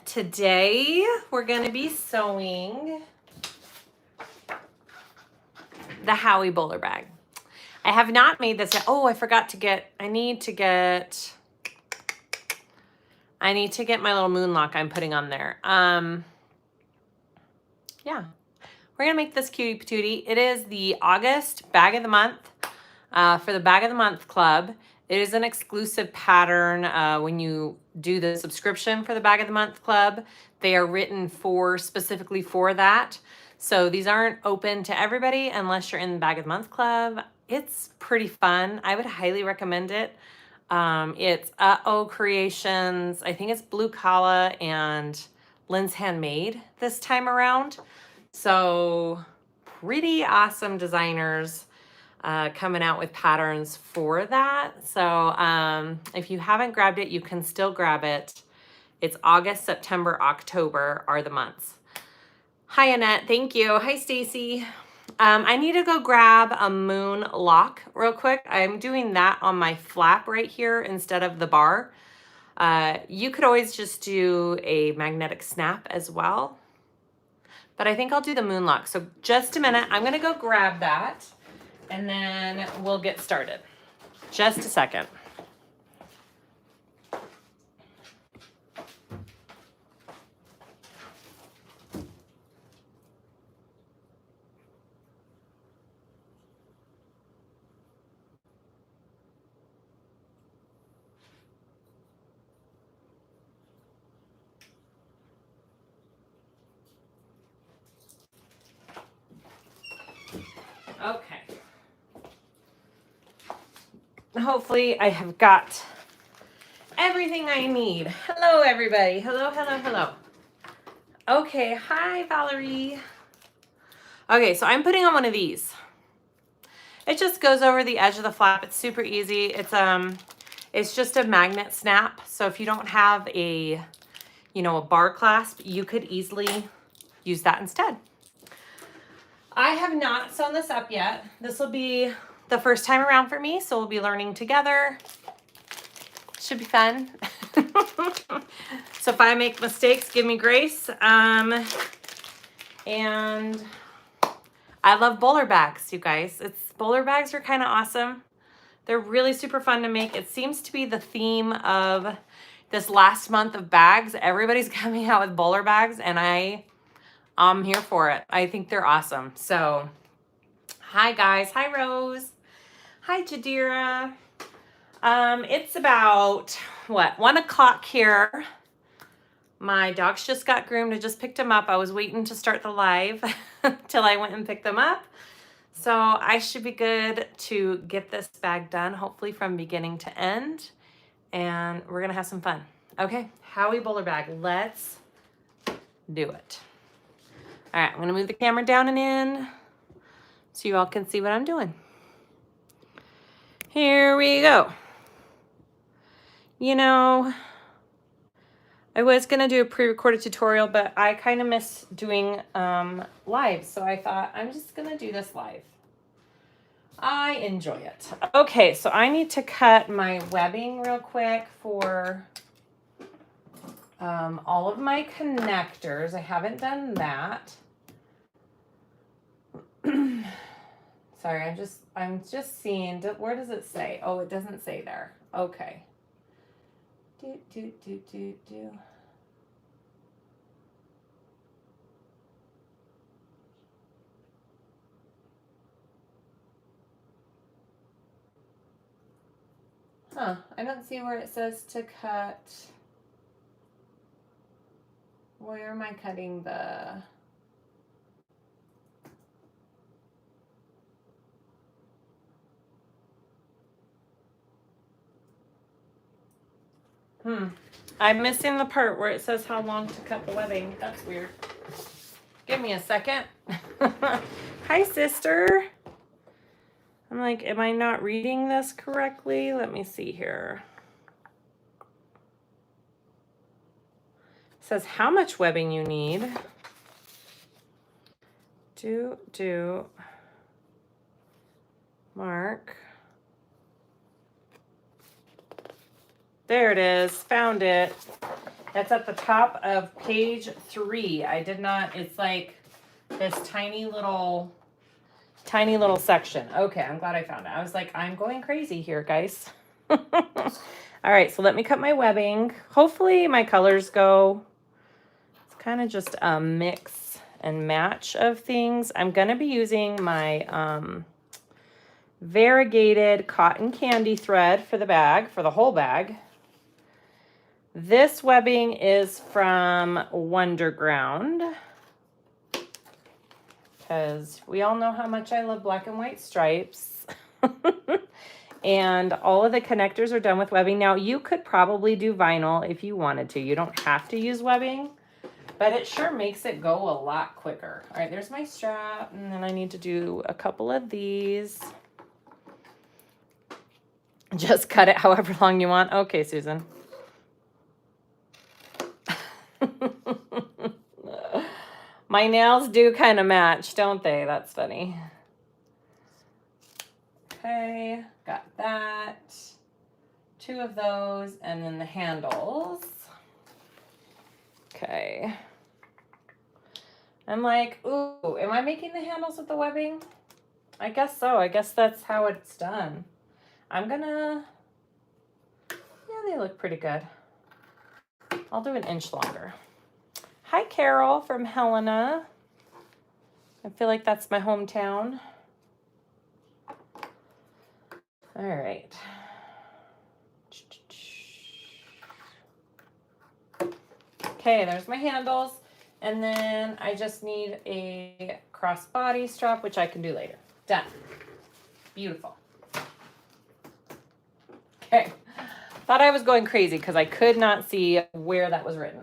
Today we're going to be sewing the Howie bowler bag. I have not made this yet. Oh, I forgot to get, I need to get my little moon lock I'm putting on there. Yeah, we're going to make this cutie patootie. It is the August bag of the month for the bag of the month club. It is an exclusive pattern when you do the subscription for the bag of the month club. They are written specifically for that. So these aren't open to everybody unless you're in the bag of the month club. It's pretty fun. I would highly recommend it. It's UhOh Creations. I think it's Blue Collar and Lynn's Handmade this time around. So pretty awesome designers coming out with patterns for that. So if you haven't grabbed it, you can still grab it. It's August, September, October are the months. Hi, Annette. Thank you. Hi, Stacy. I need to go grab a moon lock real quick. I'm doing that on my flap right here instead of the bar. You could always just do a magnetic snap as well, but I think I'll do the moon lock. So just a minute, I'm gonna go grab that and then we'll get started. Just a second. Okay. Hopefully I have got everything I need. Hello, everybody. Hello, hello, hello. Okay, hi, Valerie. Okay, so I'm putting on one of these. It just goes over the edge of the flap. It's super easy. It's just a magnet snap. So if you don't have a bar clasp, you could easily use that instead. I have not sewn this up yet. This will be the first time around for me, so we'll be learning together. Should be fun. So if I make mistakes, give me grace. And I love bowler bags, you guys. Bowler bags are kind of awesome. They're really super fun to make. It seems to be the theme of this last month of bags. Everybody's coming out with bowler bags, and I'm here for it. I think they're awesome. So, hi guys. Hi Rose. Hi Jadira. It's about, 1 o'clock here. My dogs just got groomed. I just picked them up. I was waiting to start the live till I went and picked them up. So I should be good to get this bag done, hopefully from beginning to end. And we're gonna have some fun. Okay, Howie bowler bag, let's do it. All right, I'm gonna move the camera down and in so you all can see what I'm doing. Here we go. You know, I was gonna do a pre-recorded tutorial, but I kind of miss doing live, so I thought I'm just gonna do this live. I enjoy it. Okay, so I need to cut my webbing real quick for all of my connectors. I haven't done that. Sorry, I'm just seeing, where does it say? Oh, it doesn't say there. Okay. Huh, I don't see where it says to cut. Where am I cutting the... I'm missing the part where it says how long to cut the webbing. That's weird. Give me a second. Hi, sister. I'm like, am I not reading this correctly? Let me see here. It says how much webbing you need. Mark. There it is. Found it. It's at the top of page 3. I did not, it's like this tiny little section. Okay, I'm glad I found it. I was like, I'm going crazy here, guys. All right, so let me cut my webbing. Hopefully my colors go. It's kind of just a mix and match of things. I'm going to be using my variegated cotton candy thread for the bag, for the whole bag. This webbing is from Wonderground, because we all know how much I love black and white stripes. And all of the connectors are done with webbing. Now, you could probably do vinyl if you wanted to. You don't have to use webbing, but it sure makes it go a lot quicker. All right, there's my strap, and then I need to do a couple of these. Just cut it however long you want. Okay, Susan. My nails do kind of match, don't they? That's funny. Okay, got that. 2 of those, and then the handles. Okay. I'm like, ooh, am I making the handles with the webbing? I guess so. I guess that's how it's done. I'm gonna, yeah, they look pretty good. I'll do an inch longer. Hi, Carol from Helena. I feel like that's my hometown. All right. Okay, there's my handles. And then I just need a crossbody strap, which I can do later. Done. Beautiful. Okay. Thought I was going crazy because I could not see where that was written.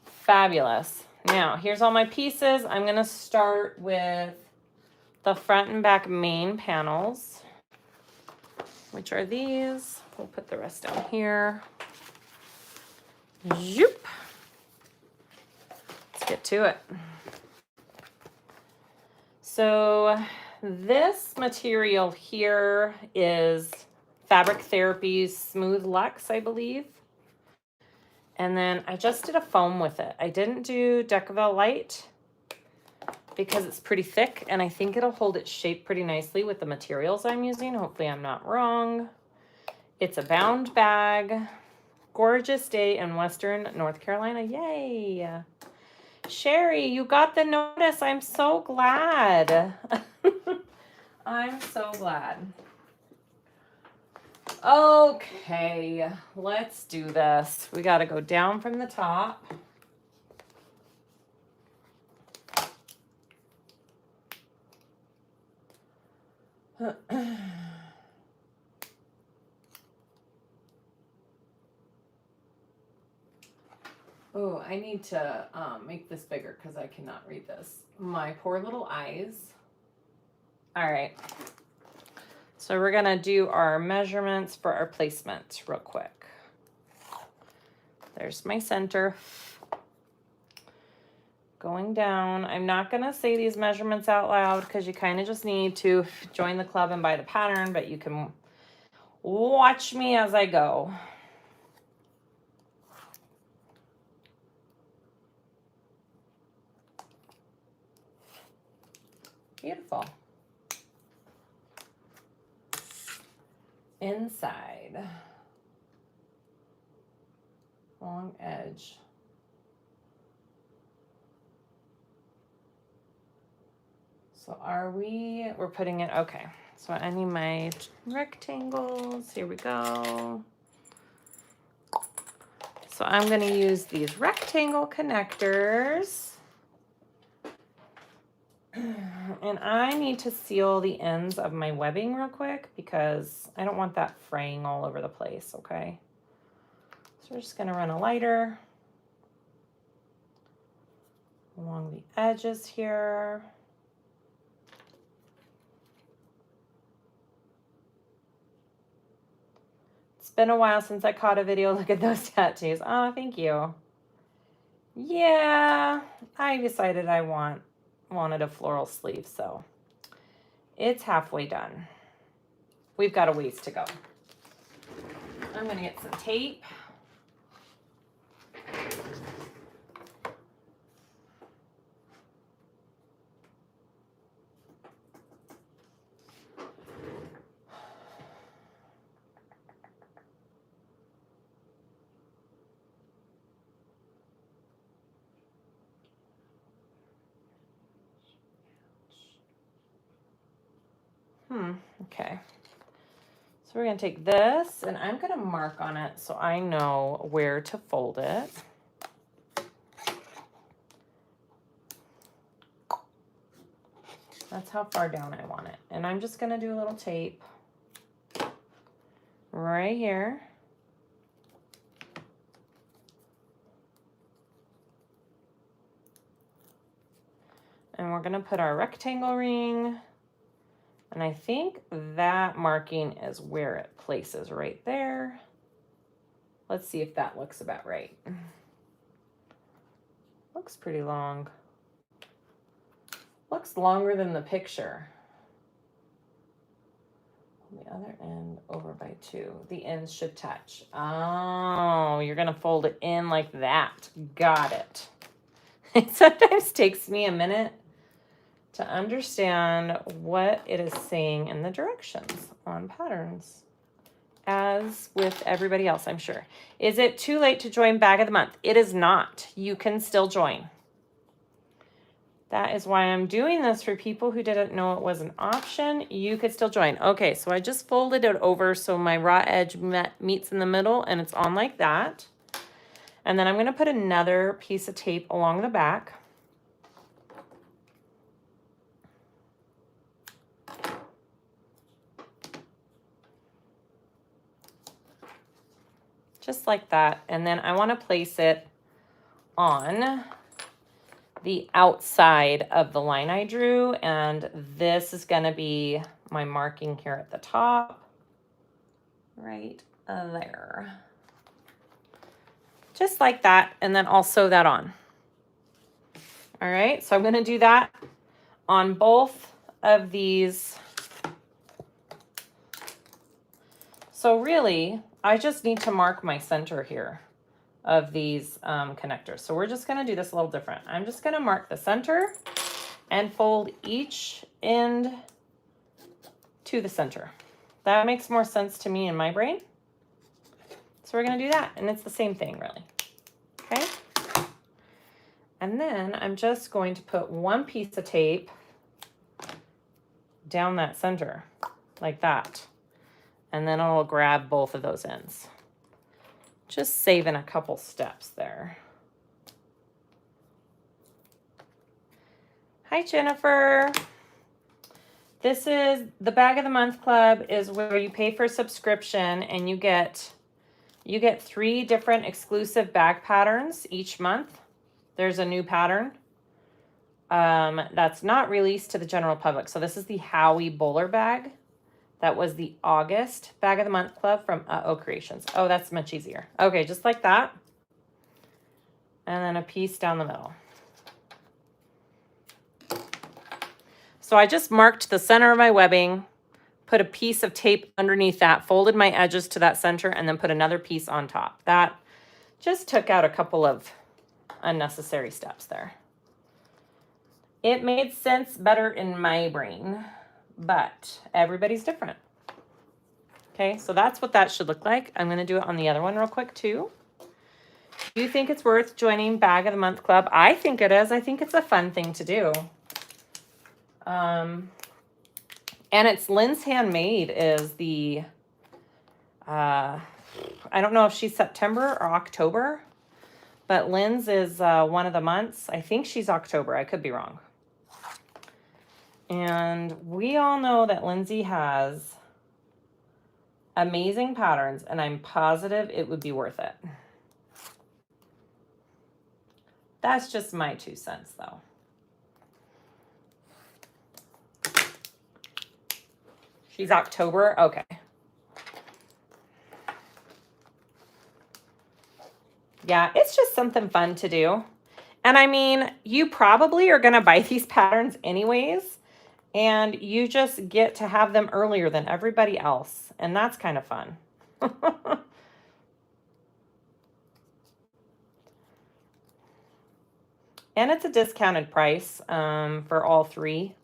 Fabulous. Now, here's all my pieces. I'm going to start with the front and back main panels, which are these. We'll put the rest down here. Zoop. Let's get to it. So this material here is Fabric Therapy's Smooth Luxe, I believe. And then I just did a foam with it. I didn't do Decavelle Light because it's pretty thick, and I think it'll hold its shape pretty nicely with the materials I'm using. Hopefully I'm not wrong. It's a bound bag. Gorgeous day in Western North Carolina. Yay! Sherry, you got the notice. I'm so glad. I'm so glad. Okay, let's do this. We got to go down from the top. Oh, I need to make this bigger because I cannot read this. My poor little eyes. All right. So we're going to do our measurements for our placement real quick. There's my center. Going down. I'm not going to say these measurements out loud because you kind of just need to join the club and buy the pattern, but you can watch me as I go. Beautiful. Inside. Long edge. So we're putting it, okay. So I need my rectangles. Here we go. So I'm going to use these rectangle connectors. And I need to seal the ends of my webbing real quick because I don't want that fraying all over the place, okay? So we're just going to run a lighter along the edges here. It's been a while since I caught a video. Look at those tattoos. Oh, thank you. Yeah, I decided I wanted a floral sleeve, so it's halfway done. We've got a ways to go. I'm going to get some tape. Okay. So we're going to take this, and I'm going to mark on it so I know where to fold it. That's how far down I want it. And I'm just going to do a little tape right here. And we're going to put our rectangle ring. And I think that marking is where it places right there. Let's see if that looks about right. Looks pretty long. Looks longer than the picture. The other end over by 2. The ends should touch. Oh, you're going to fold it in like that. Got it. It sometimes takes me a minute to understand what it is saying in the directions on patterns, as with everybody else, I'm sure. Is it too late to join Bag of the Month? It is not. You can still join. That is why I'm doing this for people who didn't know it was an option. You could still join. Okay, so I just folded it over so my raw edge meets in the middle, and it's on like that. And then I'm going to put another piece of tape along the back. Just like that. And then I want to place it on the outside of the line I drew. And this is going to be my marking here at the top. Right there. Just like that. And then I'll sew that on. All right. So I'm going to do that on both of these. So really, I just need to mark my center here of these connectors. So we're just going to do this a little different. I'm just going to mark the center and fold each end to the center. That makes more sense to me in my brain. So we're going to do that. And it's the same thing, really. Okay. And then I'm just going to put one piece of tape down that center like that. And then I'll grab both of those ends. Just saving a couple steps there. Hi, Jennifer. This is the Bag of the Month Club, is where you pay for a subscription and you get 3 different exclusive bag patterns each month. There's a new pattern that's not released to the general public. So this is the Howie bowler bag. That was the August Bag of the Month Club from UhOh Creations. Oh, that's much easier. Okay, just like that. And then a piece down the middle. So I just marked the center of my webbing, put a piece of tape underneath that, folded my edges to that center, and then put another piece on top. That just took out a couple of unnecessary steps there. It made sense better in my brain, but everybody's different. Okay, so that's what that should look like. I'm going to do it on the other one real quick too. Do you think it's worth joining Bag of the Month Club? I think it is. I think it's a fun thing to do. And it's Lynn's Handmade is the, I don't know if she's September or October, but Lynn's is one of the months. I think she's October. I could be wrong. And we all know that Lindsay has amazing patterns, and I'm positive it would be worth it. That's just my 2 cents, though. She's October? Okay. Yeah, it's just something fun to do. And I mean, you probably are going to buy these patterns anyways, and you just get to have them earlier than everybody else. And that's kind of fun. And it's a discounted price for all 3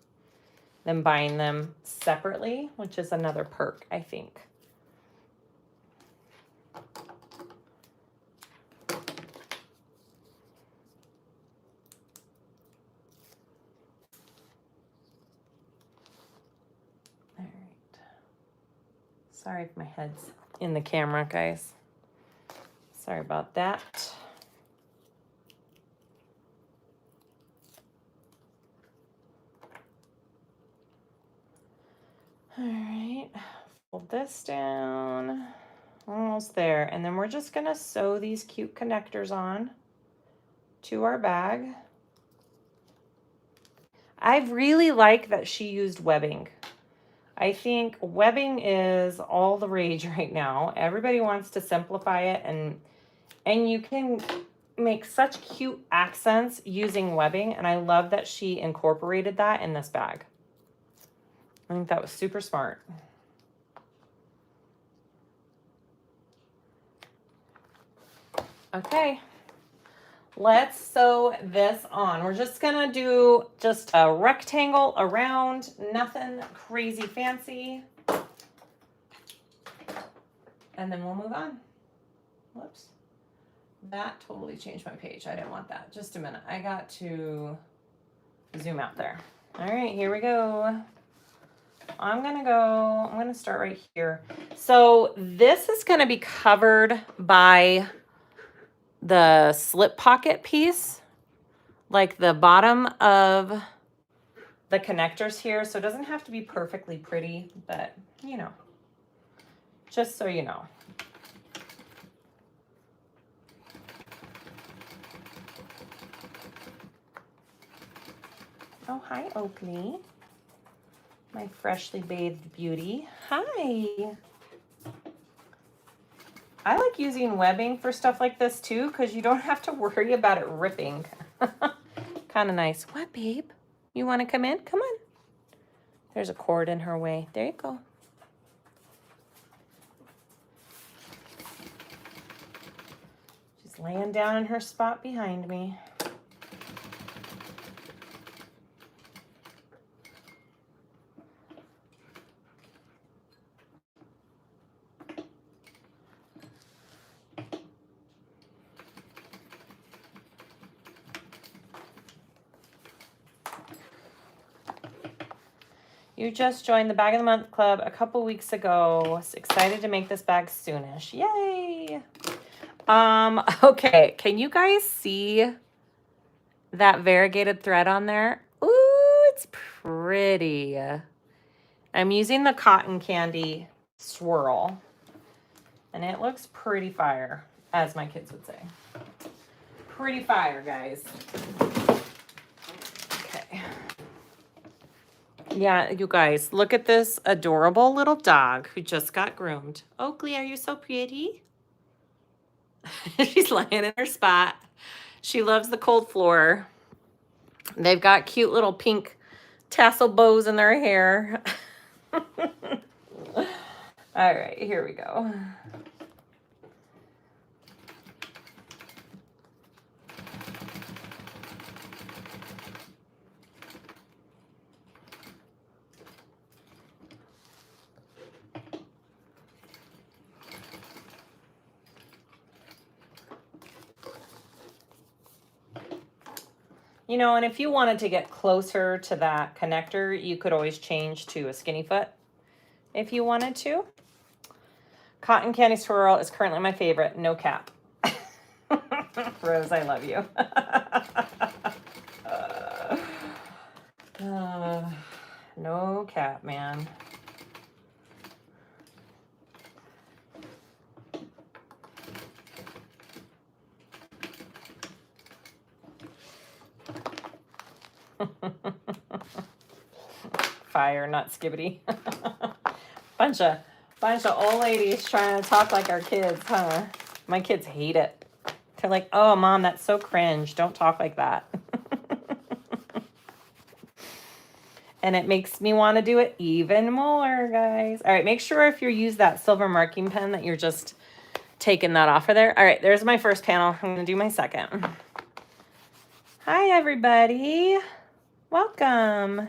than buying them separately, which is another perk, I think. There Sorry if my head's in the camera, guys. Sorry about that. All right, fold this down. Almost there. And then we're just gonna sew these cute connectors on to our bag. I really like that she used webbing. I think webbing is all the rage right now. Everybody wants to simplify it, and you can make such cute accents using webbing, and I love that she incorporated that in this bag. I think that was super smart. Okay, let's sew this on. We're just gonna do just a rectangle around, nothing crazy fancy. And then we'll move on. Whoops. That totally changed my page. I didn't want that. Just a minute. I got to zoom out there. All right, here we go. I'm gonna start right here. So this is gonna be covered by the slip pocket piece, like the bottom of the connectors here. So it doesn't have to be perfectly pretty, but you know, just so you know. Oh, hi, Oakley. My freshly bathed beauty. Hi. I like using webbing for stuff like this too, because you don't have to worry about it ripping. Kind of nice. What, babe? You want to come in? Come on. There's a cord in her way. There you go. She's laying down in her spot behind me. You just joined the Bag of the Month Club a couple weeks ago. Was excited to make this bag soonish. Yay! Okay, can you guys see that variegated thread on there? Ooh, it's pretty. I'm using the cotton candy swirl, and it looks pretty fire, as my kids would say. Pretty fire, guys. Okay. Yeah, you guys, look at this adorable little dog who just got groomed. Oakley, are you so pretty? She's laying in her spot. She loves the cold floor. They've got cute little pink tassel bows in their hair. All right, here we go. You know, and if you wanted to get closer to that connector, you could always change to a skinny foot if you wanted to. Cotton candy swirl is currently my favorite, no cap. Rose, I love you. No cap, man. Fire, not skibbity. bunch of old ladies trying to talk like our kids, huh? My kids hate it. They're like, oh, Mom, that's so cringe. Don't talk like that. And it makes me want to do it even more, guys. All right, make sure if you use that silver marking pen that you're just taking that off of there. All right, there's my first panel. I'm going to do my second. Hi, everybody. Welcome.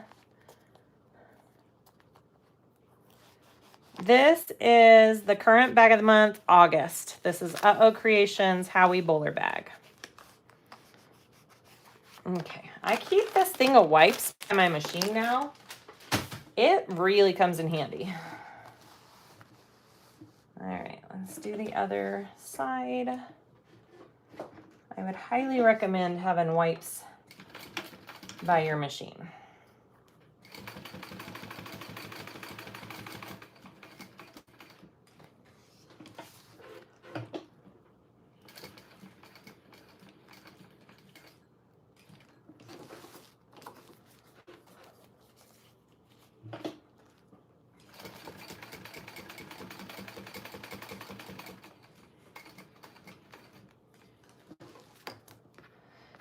This is the current bag of the month, August. This is UhOh Creations Howie Bowler Bag. Okay, I keep this thing of wipes in my machine now. It really comes in handy. All right, let's do the other side. I would highly recommend having wipes by your machine.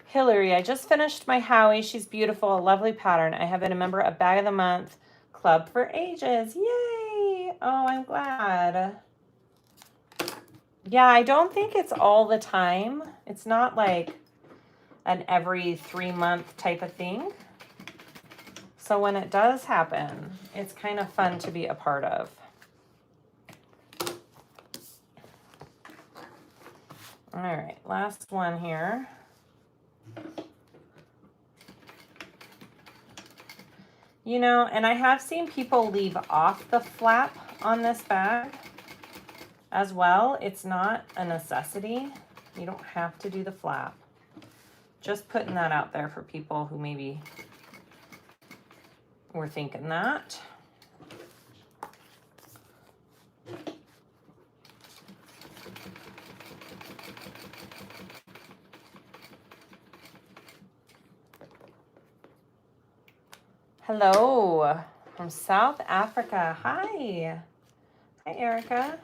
Hillary, I just finished my Howie. She's beautiful, a lovely pattern. I have been a member of Bag of the Month Club for ages. Yay! Oh, I'm glad. Yeah, I don't think it's all the time. It's not like an every 3-month type of thing. So when it does happen, it's kind of fun to be a part of. All right, last one here. You know, and I have seen people leave off the flap on this bag as well. It's not a necessity. You don't have to do the flap. Just putting that out there for people who maybe were thinking that. Hello from South Africa. Hi. Hi, Erica.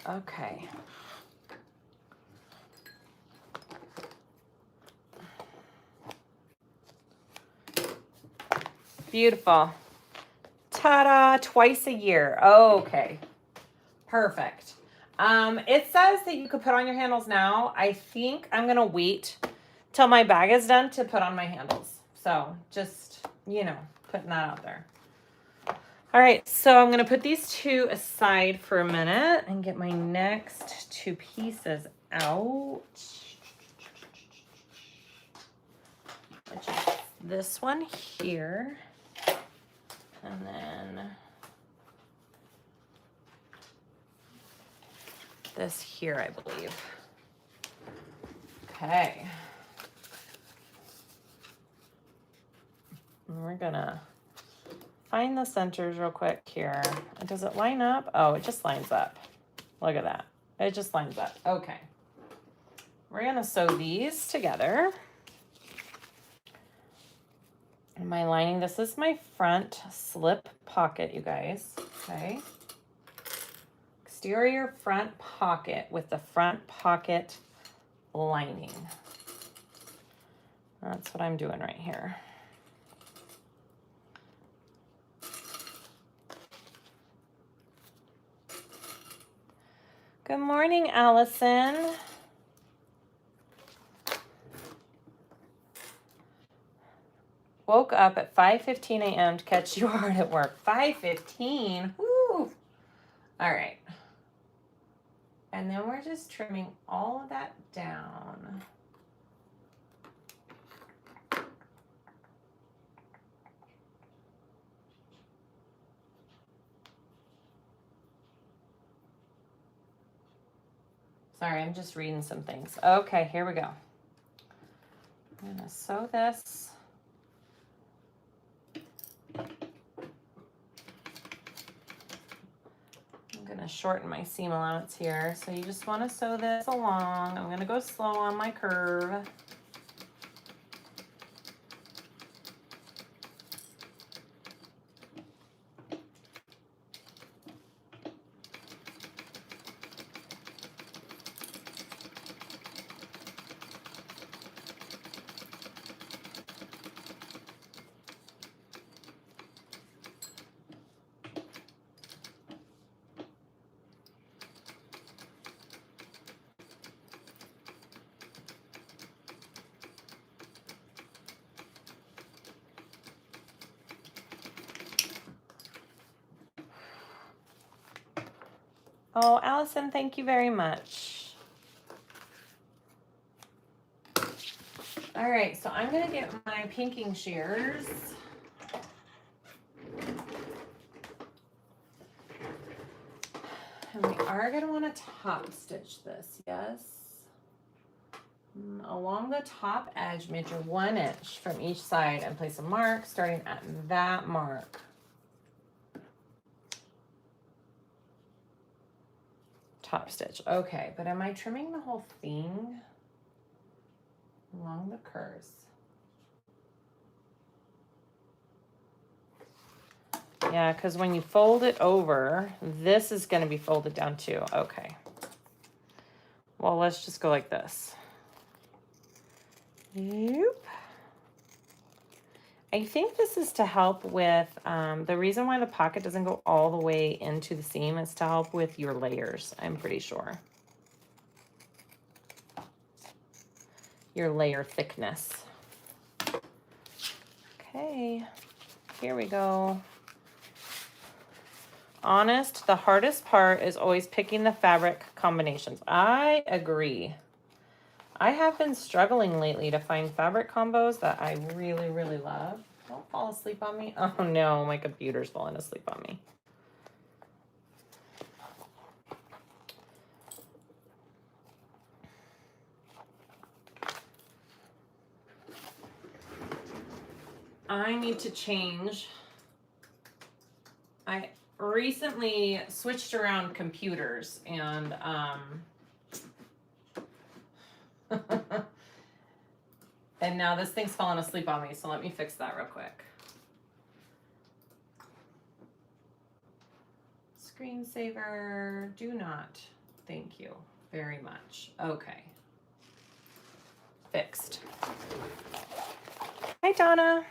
Okay. Beautiful. Ta-da, twice a year. Okay. Perfect. It says that you could put on your handles now. I think I'm going to wait till my bag is done to put on my handles. So just, you know, putting that out there. All right, so I'm going to put these two aside for a minute and get my next two pieces out. Which is this one here. And then this here, I believe. Okay. And we're gonna find the centers real quick here. Does it line up? Oh, it just lines up. Look at that. It just lines up. Okay. We're gonna sew these together. Am I lining? This is my front slip pocket, you guys. Okay. Exterior front pocket with the front pocket lining. That's what I'm doing right here. Good morning, Allison. Woke up at 5:15 a.m. to catch you hard at work. 5:15? Woo! All right. And then we're just trimming all of that down. Sorry, I'm just reading some things. Okay, here we go. I'm gonna sew this. I'm gonna shorten my seam allowance here. So you just wanna sew this along. I'm gonna go slow on my curve. Oh, Allison, thank you very much. All right, so I'm gonna get my pinking shears. are going to want to top stitch this, yes. Along the top edge, measure 1 inch from each side and place a mark starting at that mark. Top stitch. Okay, but am I trimming the whole thing along the curves? Yeah, because when you fold it over, this is going to be folded down too. Okay. Well, let's just go like this. Yep. I think this is to help with, the reason why the pocket doesn't go all the way into the seam is to help with your layers, I'm pretty sure. Your layer thickness. Okay, here we go. Honest, the hardest part is always picking the fabric combinations. I agree. I have been struggling lately to find fabric combos that I really, really love. Don't fall asleep on me. Oh no, my computer's falling asleep on me. I need to change. I recently switched around computers and and now this thing's falling asleep on me, so let me fix that real quick. Screensaver, do not. Thank you very much. Okay. Fixed. Hi, Donna.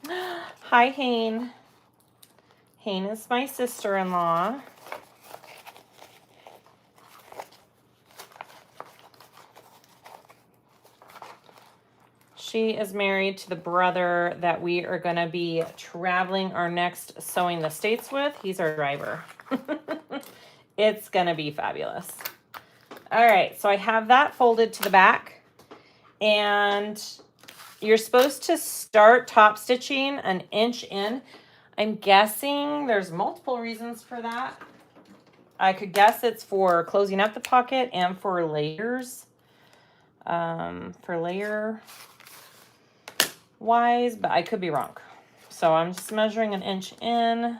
Hi, Hane. Hane is my sister-in-law. She is married to the brother that we are going to be traveling our next Sewing the States with. He's our driver. It's going to be fabulous. All right, so I have that folded to the back. And you're supposed to start top stitching 1 inch in. I'm guessing there's multiple reasons for that. I could guess it's for closing up the pocket and for layers. For layer wise, but I could be wrong. So I'm just measuring 1 inch in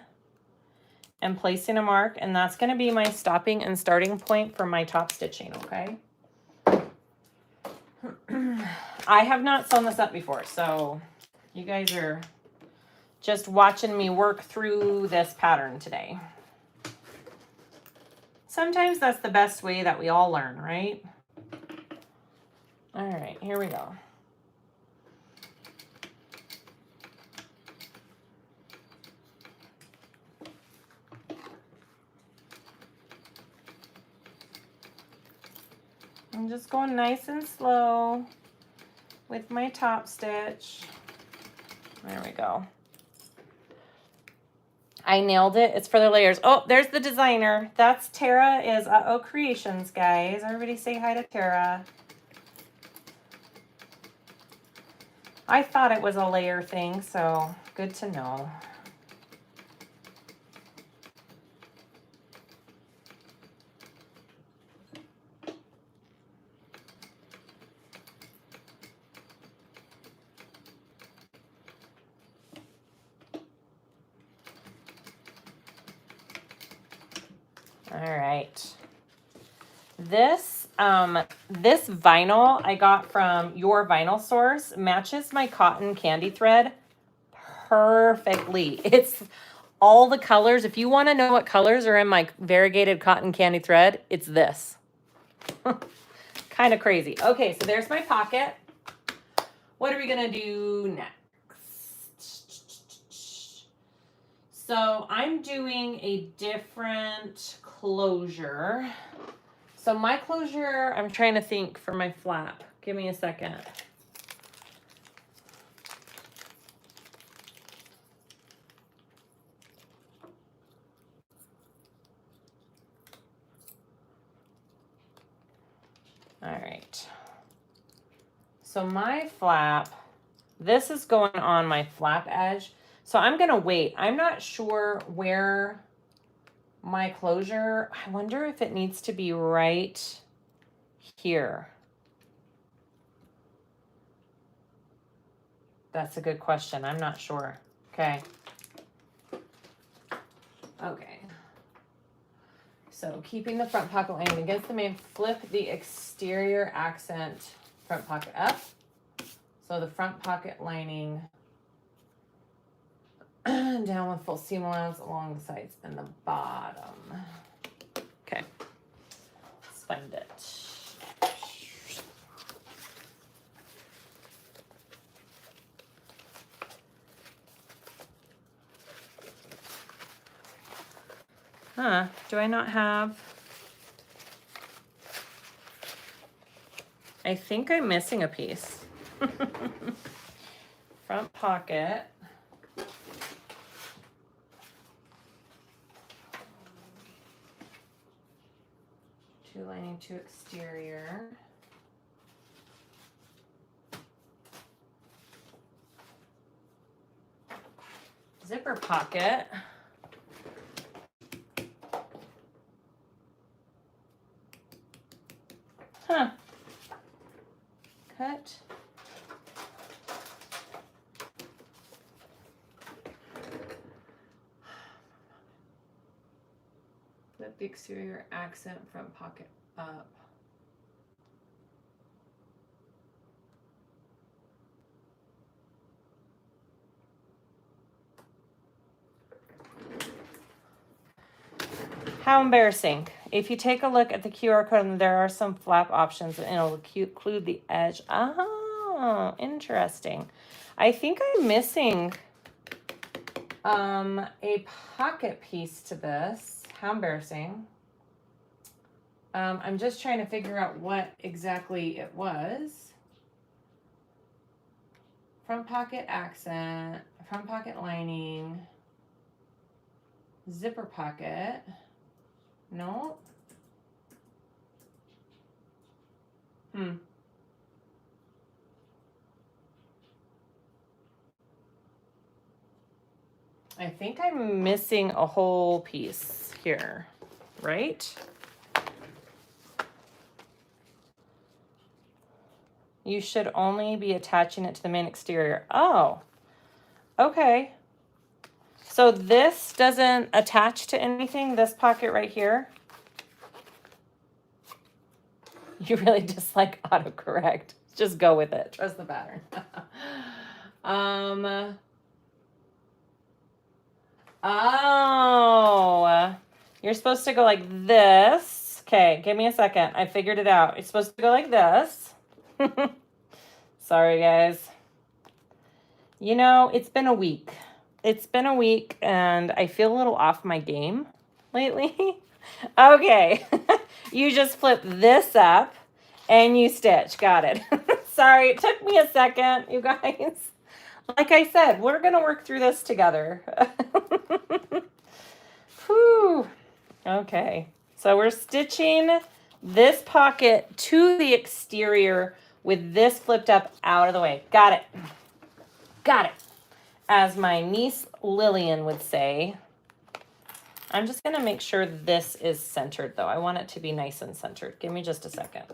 and placing a mark, and that's going to be my stopping and starting point for my top stitching, okay? I have not sewn this up before, so you guys are just watching me work through this pattern today. Sometimes that's the best way that we all learn, right? All right, here we go. I'm just going nice and slow with my top stitch. There we go. I nailed it. It's for the layers. Oh, there's the designer. That's Tara is UhOh Creations, guys. Everybody say hi to Tara. I thought it was a layer thing, so good to know. All right. This vinyl I got from Your Vinyl Source matches my cotton candy thread perfectly. It's all the colors. If you want to know what colors are in my variegated cotton candy thread, it's this. Kind of crazy. Okay, so there's my pocket. What are we going to do next? So I'm doing a different closure. So my closure, I'm trying to think for my flap. Give me a second. All right. So my flap, this is going on my flap edge. So I'm going to wait. I'm not sure where my closure, I wonder if it needs to be right here. That's a good question. I'm not sure. Okay. Okay. So keeping the front pocket lining against the main, flip the exterior accent front pocket up. So the front pocket lining down with full seam allowance along the sides and the bottom. Okay. Let's find it. Huh, do I not have? I think I'm missing a piece. Front pocket. Two lining, two exterior. Zipper pocket. Huh. Cut. Flip the exterior accent front pocket up. How embarrassing. If you take a look at the QR code, there are some flap options and it'll include the edge. Oh, interesting. I think I'm missing a pocket piece to this. How embarrassing. I'm just trying to figure out what exactly it was. Front pocket accent, front pocket lining, zipper pocket. No. I think I'm missing a whole piece here, right? You should only be attaching it to the main exterior. Oh, okay. So this doesn't attach to anything, this pocket right here? You really dislike autocorrect. Just go with it. Trust the pattern. Oh, you're supposed to go like this. Okay, give me a second. I figured it out. It's supposed to go like this. Sorry, guys. You know, it's been a week. It's been a week, and I feel a little off my game lately. Okay. You just flip this up, and you stitch. Got it. Sorry, it took me a second, you guys. Like I said, we're going to work through this together. Whew. Okay. So we're stitching this pocket to the exterior with this flipped up out of the way. Got it. Got it. As my niece Lillian would say. I'm just going to make sure this is centered, though. I want it to be nice and centered. Give me just a second.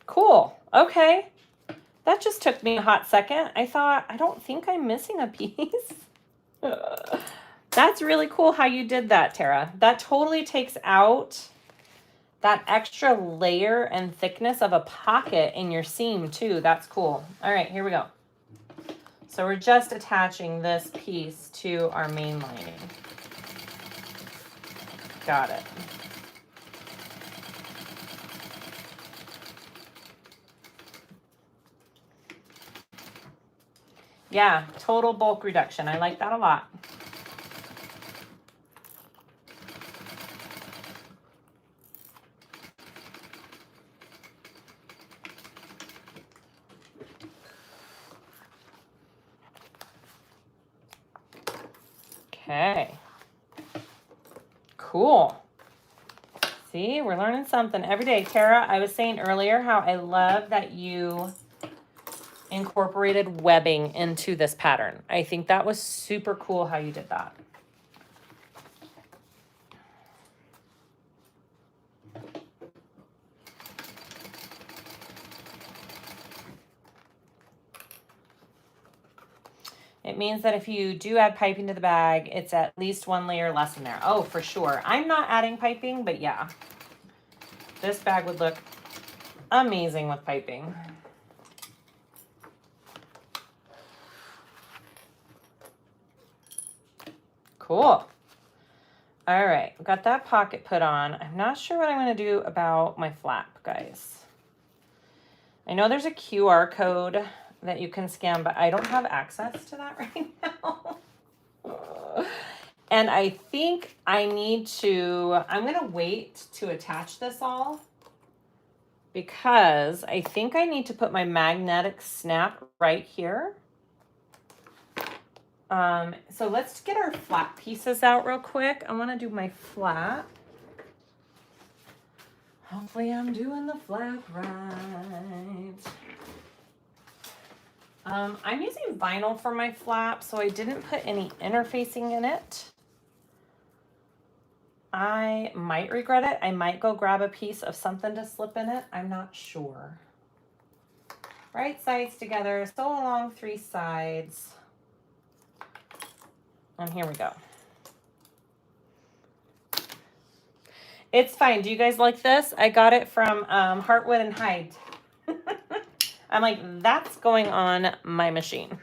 Cool. Okay. That just took me a hot second. I thought, I don't think I'm missing a piece. That's really cool how you did that, Tara. That totally takes out that extra layer and thickness of a pocket in your seam too. That's cool. All right, here we go. So we're just attaching this piece to our main lining. Got it. Yeah, total bulk reduction. I like that a lot. Okay. Cool. See, we're learning something every day. Tara, I was saying earlier how I love that you incorporated webbing into this pattern. I think that was super cool how you did that. It means that if you do add piping to the bag, it's at least one layer less in there. Oh, for sure. I'm not adding piping, but yeah. This bag would look amazing with piping. Cool. All right, got that pocket put on. I'm not sure what I'm going to do about my flap, guys. I know there's a QR code that you can scan, but I don't have access to that right now. And I think I need to, I'm going to wait to attach this all because I think I need to put my magnetic snap right here. So let's get our flap pieces out real quick. I want to do my flap. Hopefully I'm doing the flap right. I'm using vinyl for my flap, so I didn't put any interfacing in it. I might regret it. I might go grab a piece of something to slip in it. I'm not sure. Right sides together, sew along 3 sides. And here we go. It's fine. Do you guys like this? I got it from Heartwood and Hyde. I'm like, that's going on my machine.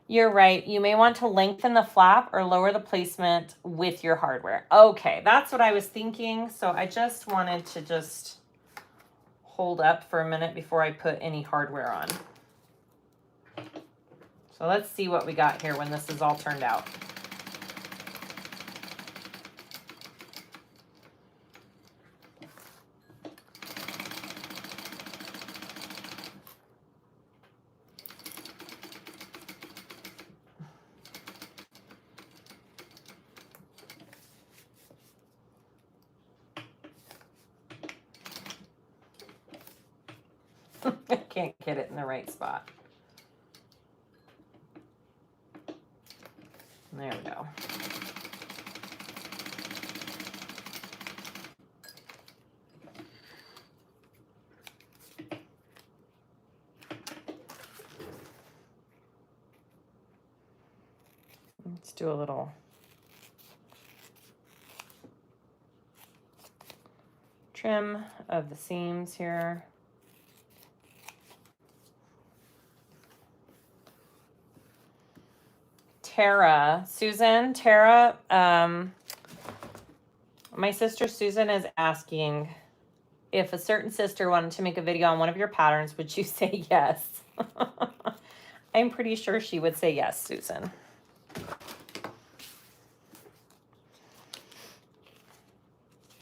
You're right. You may want to lengthen the flap or lower the placement with your hardware. Okay, that's what I was thinking. So I just wanted to just hold up for a minute before I put any hardware on. So let's see what we got here when this is all turned out. I can't get it in the right spot. There we go. Let's do a little trim of the seams here. Tara, my sister Susan is asking if a certain sister wanted to make a video on one of your patterns, would you say yes? I'm pretty sure she would say yes, Susan.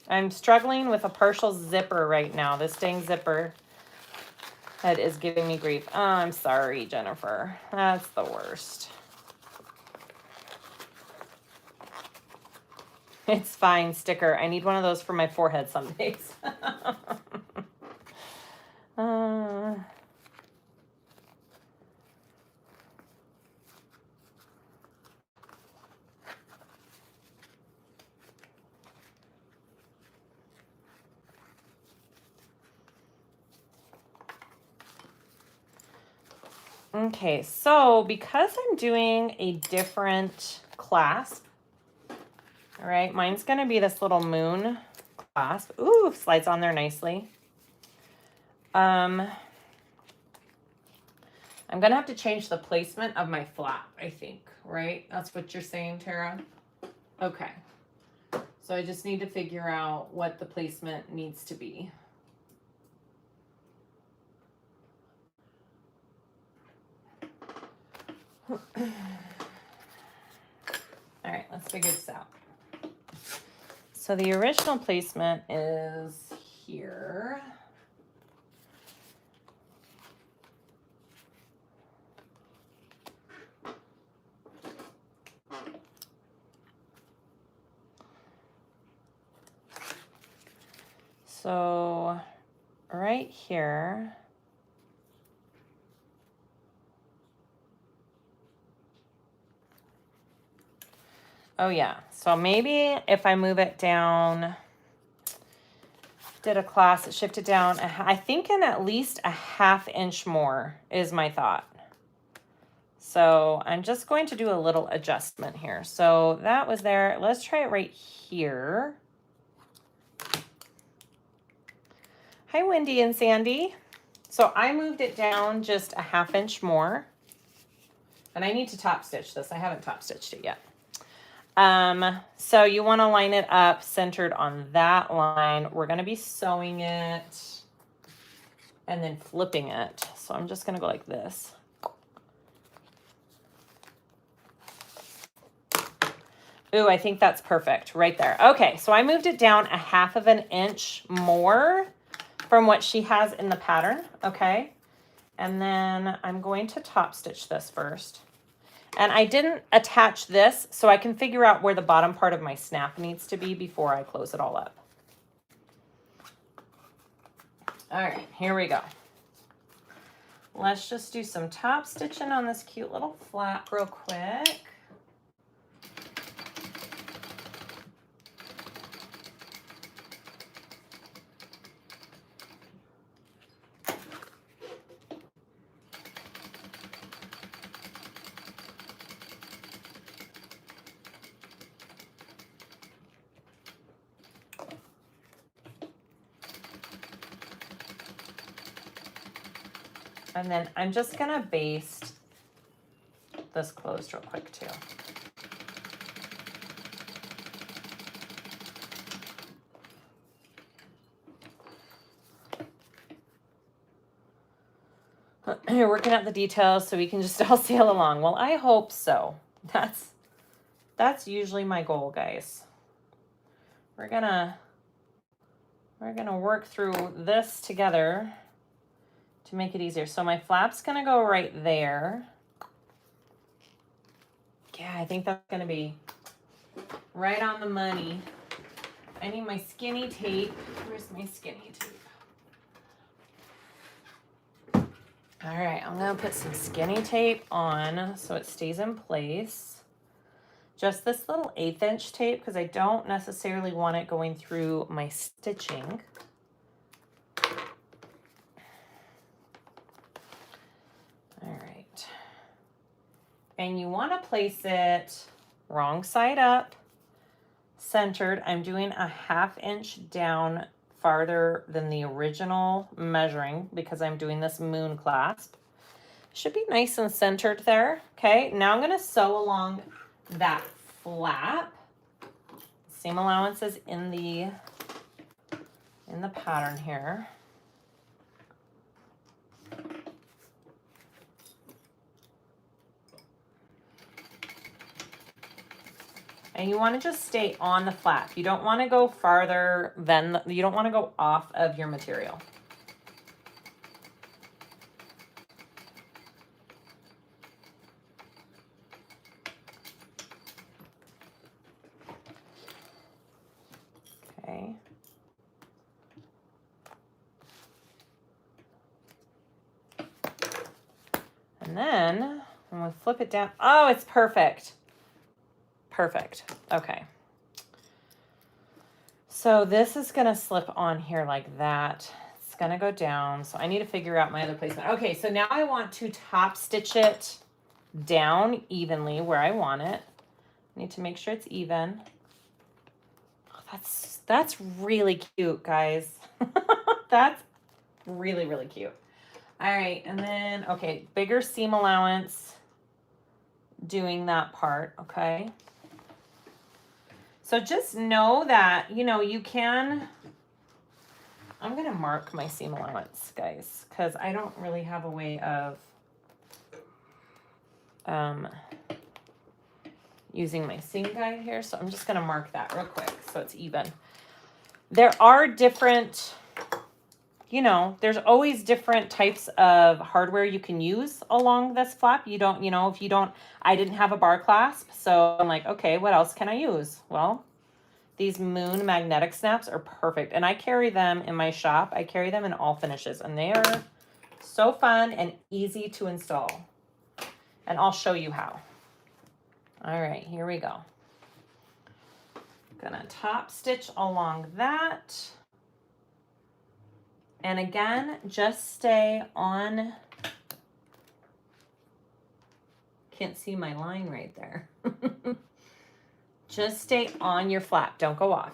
I'm struggling with a partial zipper right now. This dang zipper head is giving me grief. Oh, I'm sorry, Jennifer. That's the worst. It's fine, sticker. I need one of those for my forehead some days. Okay, so because I'm doing a different clasp, all right, mine's going to be this little moon clasp. Ooh, slides on there nicely. I'm going to have to change the placement of my flap, I think, right? That's what you're saying, Tara? Okay. So I just need to figure out what the placement needs to be. All right, let's figure this out. So the original placement is here. So right here, oh yeah, so maybe if I move it down, did a class, it shifted down, I think in at least a 1/2 inch more is my thought. So I'm just going to do a little adjustment here. So that was there. Let's try it right here. Hi, Wendy and Sandy. So I moved it down just a 1/2 inch more. And I need to top stitch this. I haven't top stitched it yet. So you want to line it up centered on that line. We're going to be sewing it and then flipping it. So I'm just going to go like this. Ooh, I think that's perfect right there. Okay, so I moved it down a 1/2 inch more from what she has in the pattern, okay? And then I'm going to top stitch this first. And I didn't attach this so I can figure out where the bottom part of my snap needs to be before I close it all up. All right, here we go. Let's just do some top stitching on this cute little flap real quick. And then I'm just gonna baste this closed real quick too. You're working out the details so we can just all sail along. Well, I hope so. That's usually my goal, guys. We're gonna work through this together to make it easier. So my flap's gonna go right there. Yeah, I think that's gonna be right on the money. I need my skinny tape. Where's my skinny tape? All right, I'm gonna put some skinny tape on so it stays in place. Just this little 1/8 inch tape because I don't necessarily want it going through my stitching. All right. And you want to place it wrong side up, centered. I'm doing a 1/2 inch down farther than the original measuring because I'm doing this moon clasp. Should be nice and centered there. Okay, now I'm going to sew along that flap. Seam allowances in the pattern here. And you want to just stay on the flap. You don't want to go farther than, you don't want to go off of your material. Okay. And then I'm going to flip it down. Oh, it's perfect. Perfect. Okay. So this is going to slip on here like that. It's going to go down. So I need to figure out my other placement. Okay, so now I want to top stitch it down evenly where I want it. I need to make sure it's even. Oh, that's really cute, guys. That's really, really cute. All right, and then, okay, bigger seam allowance doing that part, okay? So just know that, you know, you can, I'm going to mark my seam allowance, guys, because I don't really have a way of using my seam guide here. So I'm just going to mark that real quick so it's even. There are different, you know, there's always different types of hardware you can use along this flap. You don't, you know, if you don't, I didn't have a bar clasp. So I'm like, okay, what else can I use? Well, These Moon magnetic snaps are perfect. And I carry them in my shop. I carry them in all finishes. And they are so fun and easy to install. And I'll show you how. All right, here we go. Gonna top stitch along that. And again, just stay on. Can't see my line right there. Just stay on your flap, don't go off.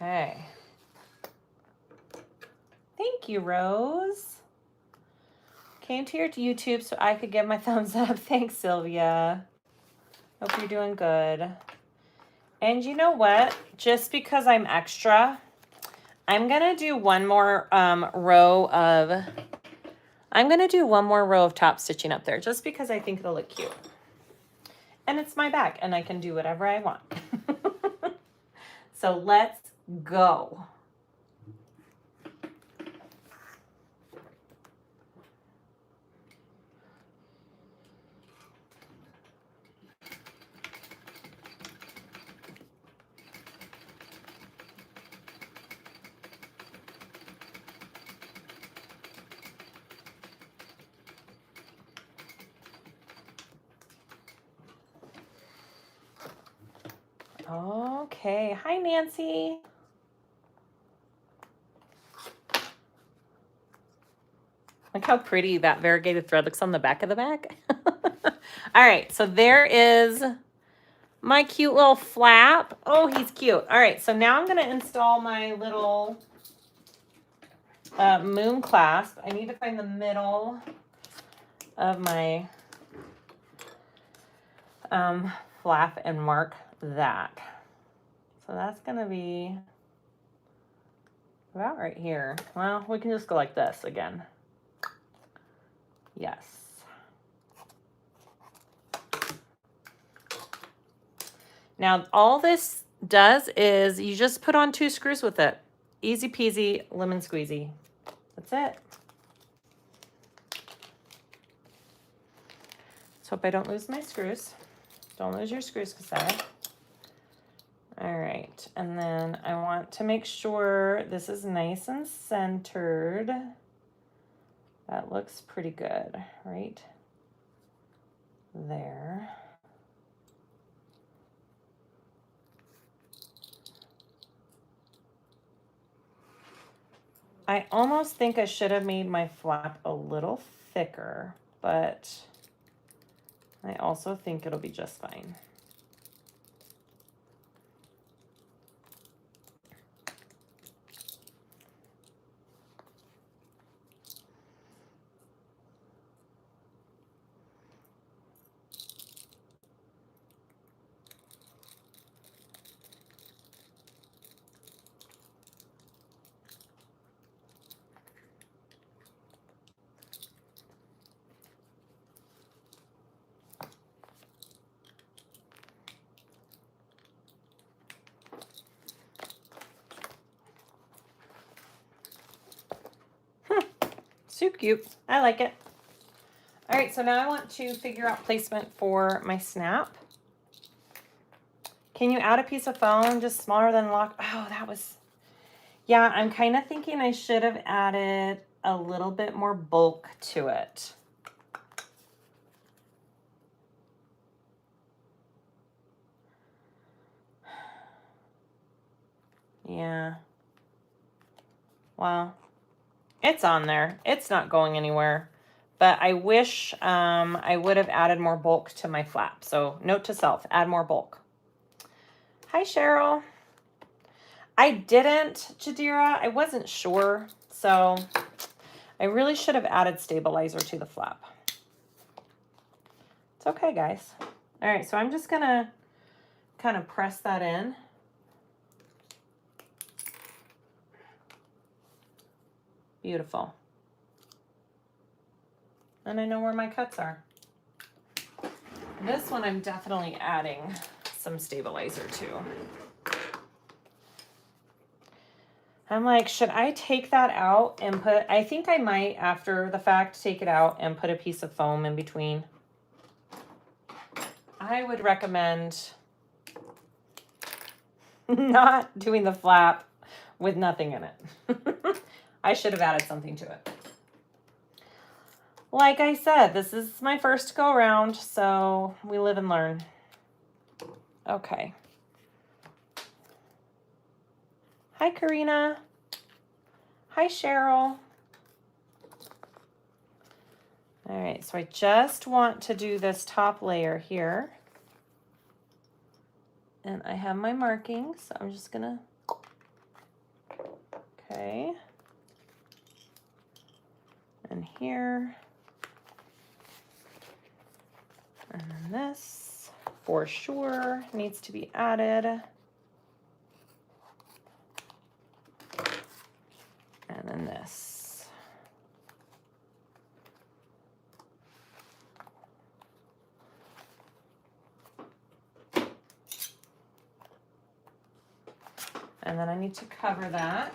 Okay. Thank you, Rose. Came to your YouTube so I could give my thumbs up. Thanks, Sylvia. Hope you're doing good. And you know what? Just because I'm extra, I'm gonna do one more row of top stitching up there just because I think it'll look cute. And it's my bag and I can do whatever I want. So let's go. Okay, hi Nancy. Look how pretty that variegated thread looks on the back of the bag. All right, so there is my cute little flap. Oh, he's cute. All right, so now I'm gonna install my little moon clasp. I need to find the middle of my flap and mark that. So that's gonna be about right here. Well, we can just go like this again. Yes. Now all this does is you just put on 2 screws with it. Easy peasy, lemon squeezy. That's it. Let's hope I don't lose my screws. Don't lose your screws, Cassandra. All right, and then I want to make sure this is nice and centered. That looks pretty good, right there. I almost think I should have made my flap a little thicker, but I also think it'll be just fine. So cute. I like it. All right, so now I want to figure out placement for my snap. Can you add a piece of foam just smaller than lock? Oh, that was, yeah, I'm kind of thinking I should have added a little bit more bulk to it. Yeah. Well, it's on there. It's not going anywhere. But I wish I would have added more bulk to my flap. So note to self, add more bulk. Hi, Cheryl. I didn't, Jadira. I wasn't sure. So I really should have added stabilizer to the flap. It's okay, guys. All right, so I'm just going to kind of press that in. Beautiful. And I know where my cuts are. This one I'm definitely adding some stabilizer to. I'm like, should I take that out and put, I think I might after the fact take it out and put a piece of foam in between. I would recommend not doing the flap with nothing in it. I should have added something to it. Like I said, this is my first go around, so we live and learn. Okay. Hi, Karina. Hi, Cheryl. All right, so I just want to do this top layer here. And I have my markings, so I'm just gonna, okay. And here. And then this, for sure, needs to be added. And then this. And then I need to cover that.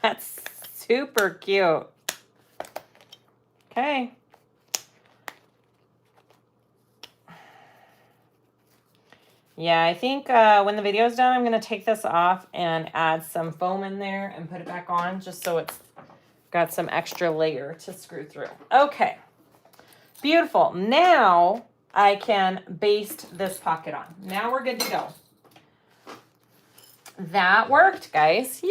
That's super cute. Okay. Yeah, I think when the video's done, I'm going to take this off and add some foam in there and put it back on just so it's got some extra layer to screw through. Okay, beautiful. Now I can baste this pocket on. Now we're good to go. That worked, guys. Yay!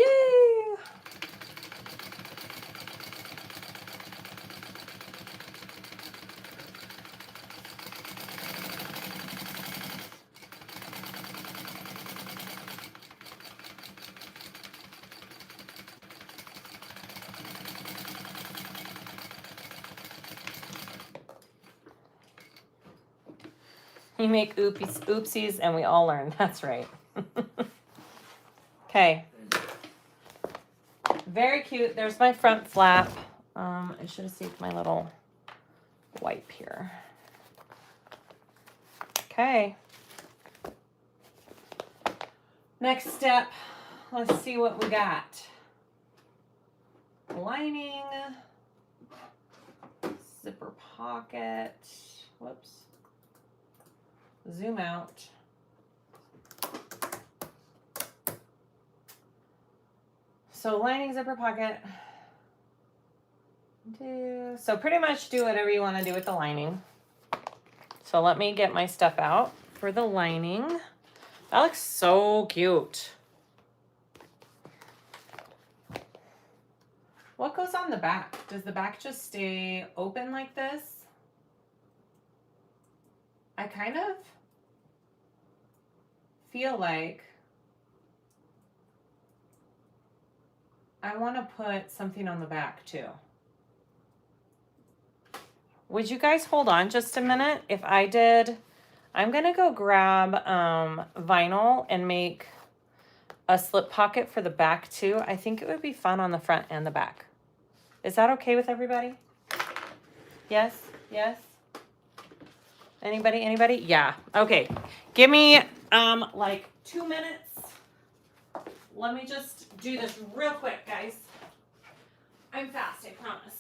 You make oopsies and we all learn. That's right. Okay. Very cute. There's my front flap. I should have saved my little wipe here. Okay. Next step. Let's see what we got. Lining. Zipper pocket. Whoops. Zoom out. So lining, zipper pocket. So pretty much do whatever you want to do with the lining. So let me get my stuff out for the lining. That looks so cute. What goes on the back? Does the back just stay open like this? I kind of feel like I want to put something on the back too. Would you guys hold on just a minute? If I did, I'm gonna go grab vinyl and make a slip pocket for the back too. I think it would be fun on the front and the back. Is that okay with everybody? Yes? Yes? Anybody? Anybody? Yeah. Okay. Give me like 2 minutes. Let me just do this real quick, guys. I'm fast, I promise.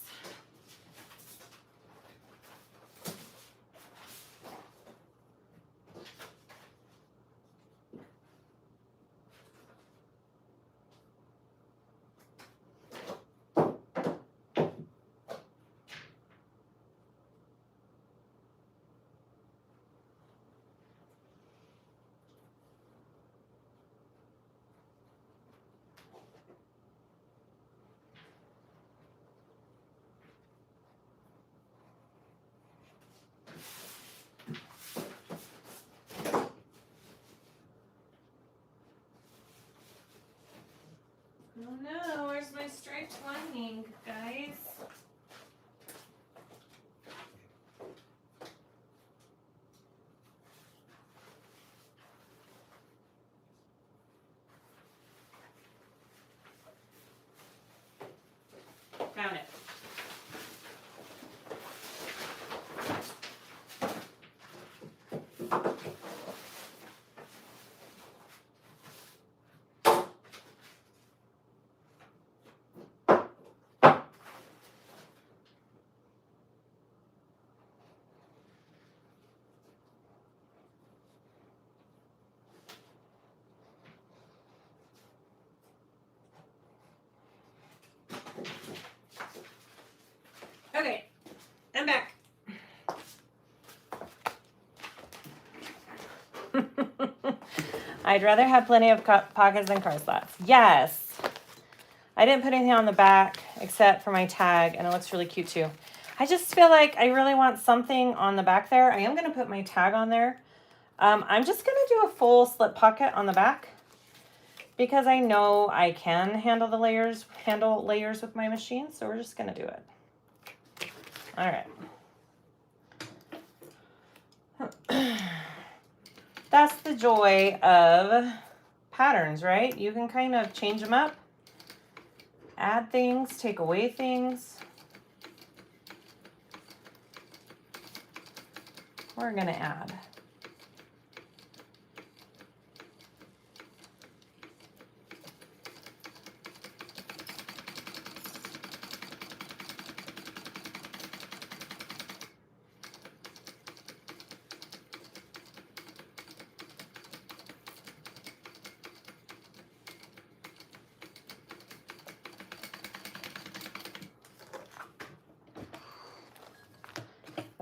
Okay, I'm back. I'd rather have plenty of pockets than car slots. Yes. I didn't put anything on the back except for my tag, and it looks really cute too. I just feel like I really want something on the back there. I am going to put my tag on there. I'm just going to do a full slip pocket on the back because I know I can handle layers with my machine, so we're just going to do it. All right. That's the joy of patterns, right? You can kind of change them up, add things, take away things. We're going to add.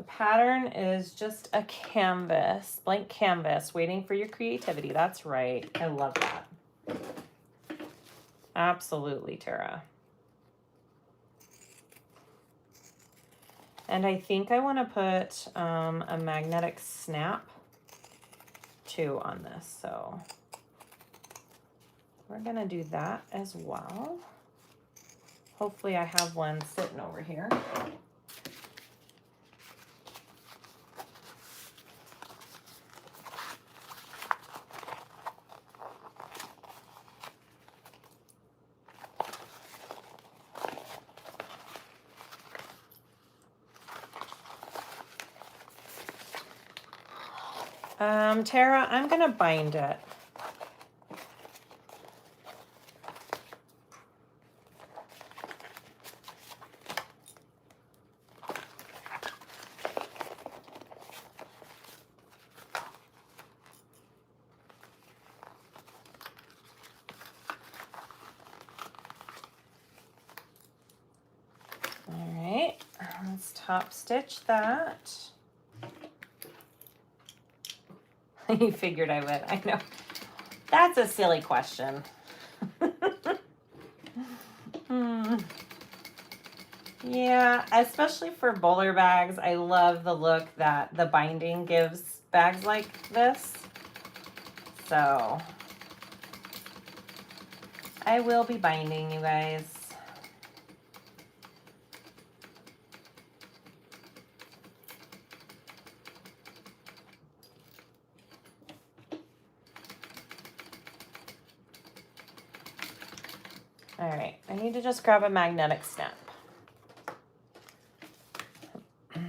Pattern is just a canvas, blank canvas, waiting for your creativity. That's right. I love that. Absolutely, Tara. And I think I want to put a magnetic snap too on this. So we're going to do that as well. Hopefully I have one sitting over here. Tara, I'm going to bind it. All right, let's top stitch that. You figured I would. I know. That's a silly question. Yeah, especially for bowler bags, I love the look that the binding gives bags like this. So I will be binding, you guys. All right, I need to just grab a magnetic snap. So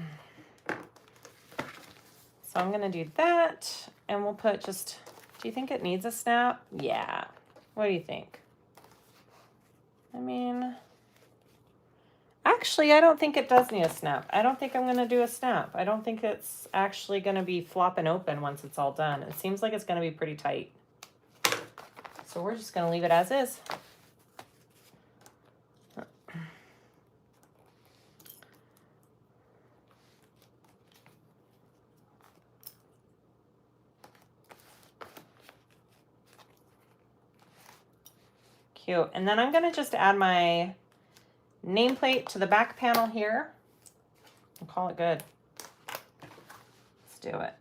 I'm gonna do that, and we'll put just, do you think it needs a snap? Yeah, what do you think? I mean, actually, I don't think it does need a snap. I don't think I'm gonna do a snap. I don't think it's actually gonna be flopping open once it's all done. It seems like it's gonna be pretty tight. So we're just gonna leave it as is. Cute. And then I'm going to just add my nameplate to the back panel here. I'll call it good. Let's do it.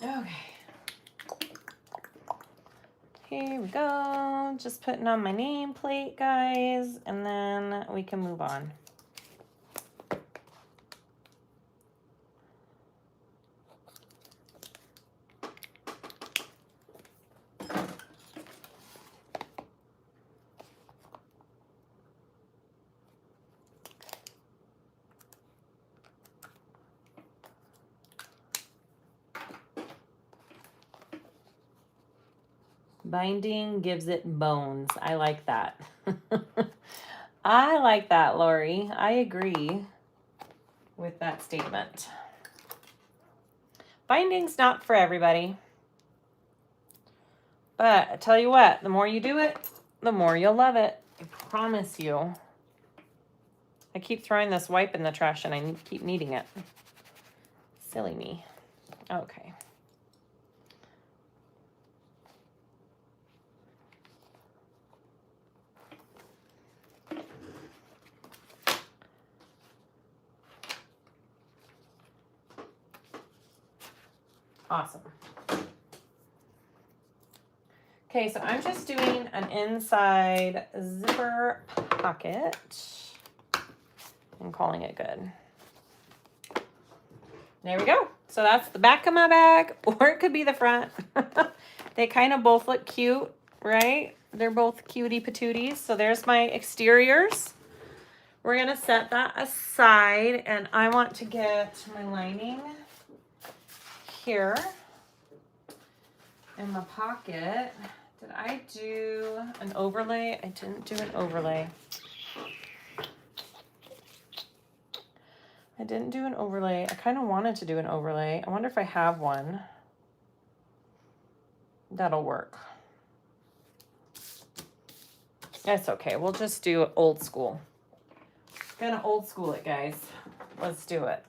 Okay. Here we go. Just putting on my nameplate, guys, and then we can move on. Binding gives it bones. I like that. I like that, Lori. I agree with that statement. Binding's not for everybody. But I tell you what, the more you do it, the more you'll love it. I promise you. I keep throwing this wipe in the trash and I keep needing it. Silly me. Okay. Awesome. Okay, so I'm just doing an inside zipper pocket and calling it good. There we go. So that's the back of my bag, or it could be the front. They kind of both look cute, right? They're both cutie patooties. So there's my exteriors. We're gonna set that aside, and I want to get my lining here in my pocket. Did I do an overlay? I didn't do an overlay. I didn't do an overlay. I kind of wanted to do an overlay. I wonder if I have one. That'll work. That's okay. We'll just do old school. Gonna old school it, guys. Let's do it.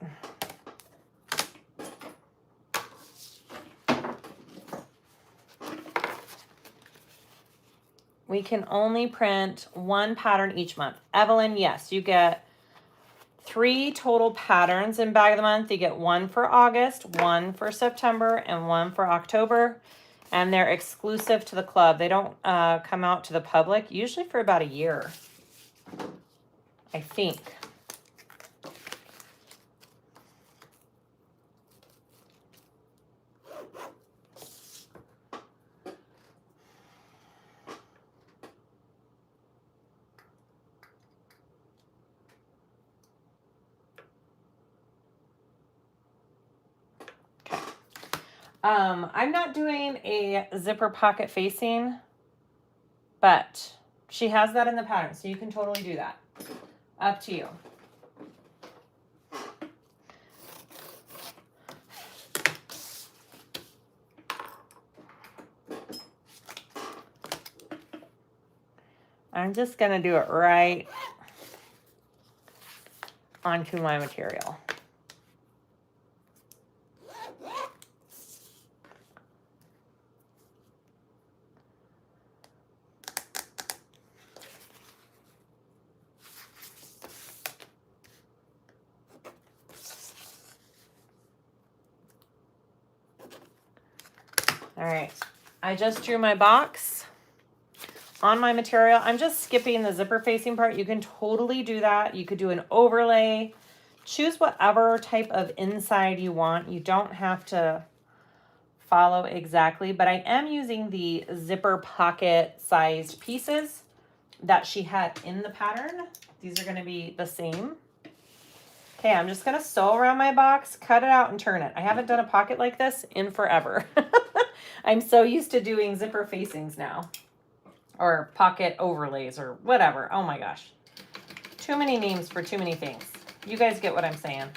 We can only print one pattern each month. Evelyn, yes, you get 3 total patterns in Bag of the Month. You get 1 for August, 1 for September, and 1 for October. And they're exclusive to the club. They don't come out to the public, usually for about a year, I think. I'm not doing a zipper pocket facing, but she has that in the pattern, so you can totally do that. Up to you. I'm just gonna do it right onto my material. All right, I just drew my box on my material. I'm just skipping the zipper facing part. You can totally do that. You could do an overlay. Choose whatever type of inside you want. You don't have to follow exactly, but I am using the zipper pocket sized pieces that she had in the pattern. These are going to be the same. Okay, I'm just going to sew around my box, cut it out, and turn it. I haven't done a pocket like this in forever. I'm so used to doing zipper facings now, or pocket overlays, or whatever. Oh my gosh. Too many names for too many things. You guys get what I'm saying.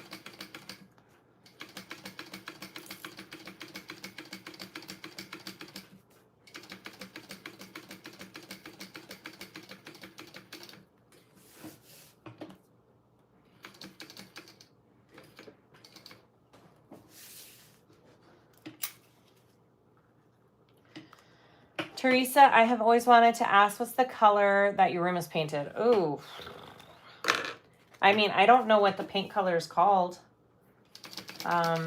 Teresa, I have always wanted to ask, what's the color that your room is painted? Ooh. I mean, I don't know what the paint color is called. I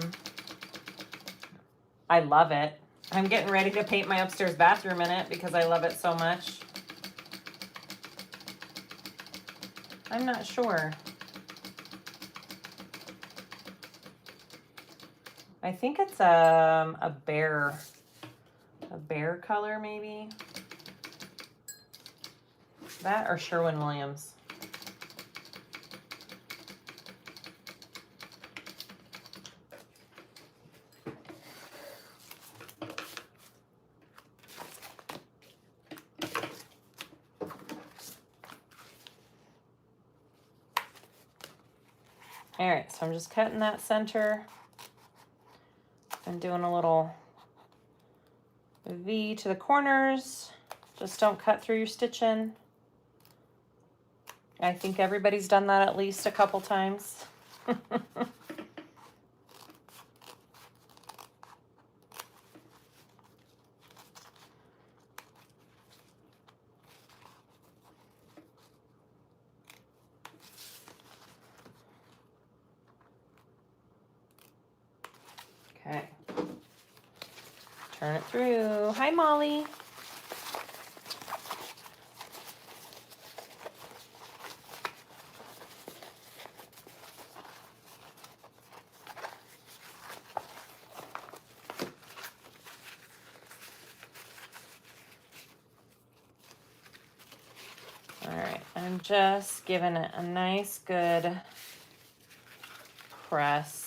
love it. I'm getting ready to paint my upstairs bathroom in it because I love it so much. I'm not sure. I think it's a bear color maybe. That or Sherwin-Williams. All right, so I'm just cutting that center. I'm doing a little V to the corners. Just don't cut through your stitching. I think everybody's done that at least a couple times. Okay. Turn it through. Hi, Molly. All right, I'm just giving it a nice, good press.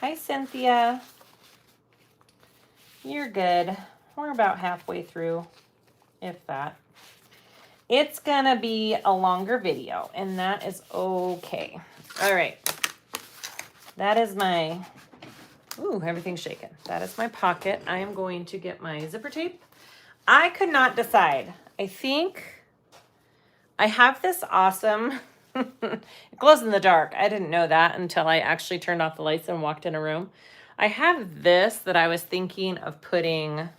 Hi, Cynthia. You're good. We're about halfway through, if that. It's gonna be a longer video, and that is okay. All right. That is my, ooh, everything's shaking. That is my pocket. I am going to get my zipper tape. I could not decide. I think I have this awesome, it glows in the dark. I didn't know that until I actually turned off the lights and walked in a room. I have this that I was thinking of putting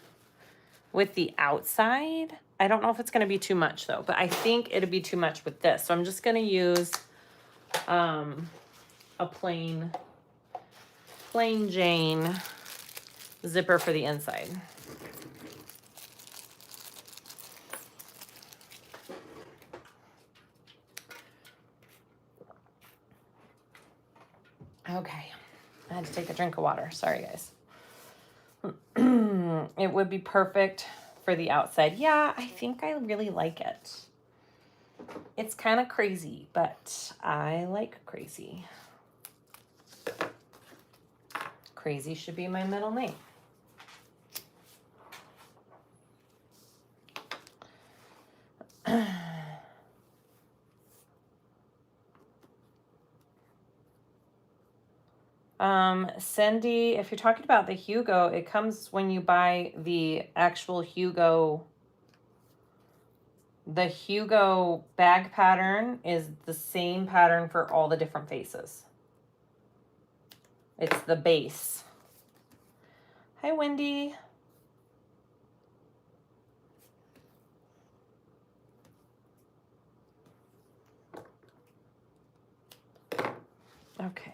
with the outside. I don't know if it's going to be too much though, but I think it'd be too much with this. So I'm just going to use a plain Jane zipper for the inside. Okay, I had to take a drink of water. Sorry, guys. It would be perfect for the outside. Yeah, I think I really like it. It's kind of crazy, but I like crazy. Crazy should be my middle name. Cindy, if you're talking about the HUGO, it comes when you buy the actual HUGO. The HUGO bag pattern is the same pattern for all the different faces. It's the base. Hi, Wendy. Okay.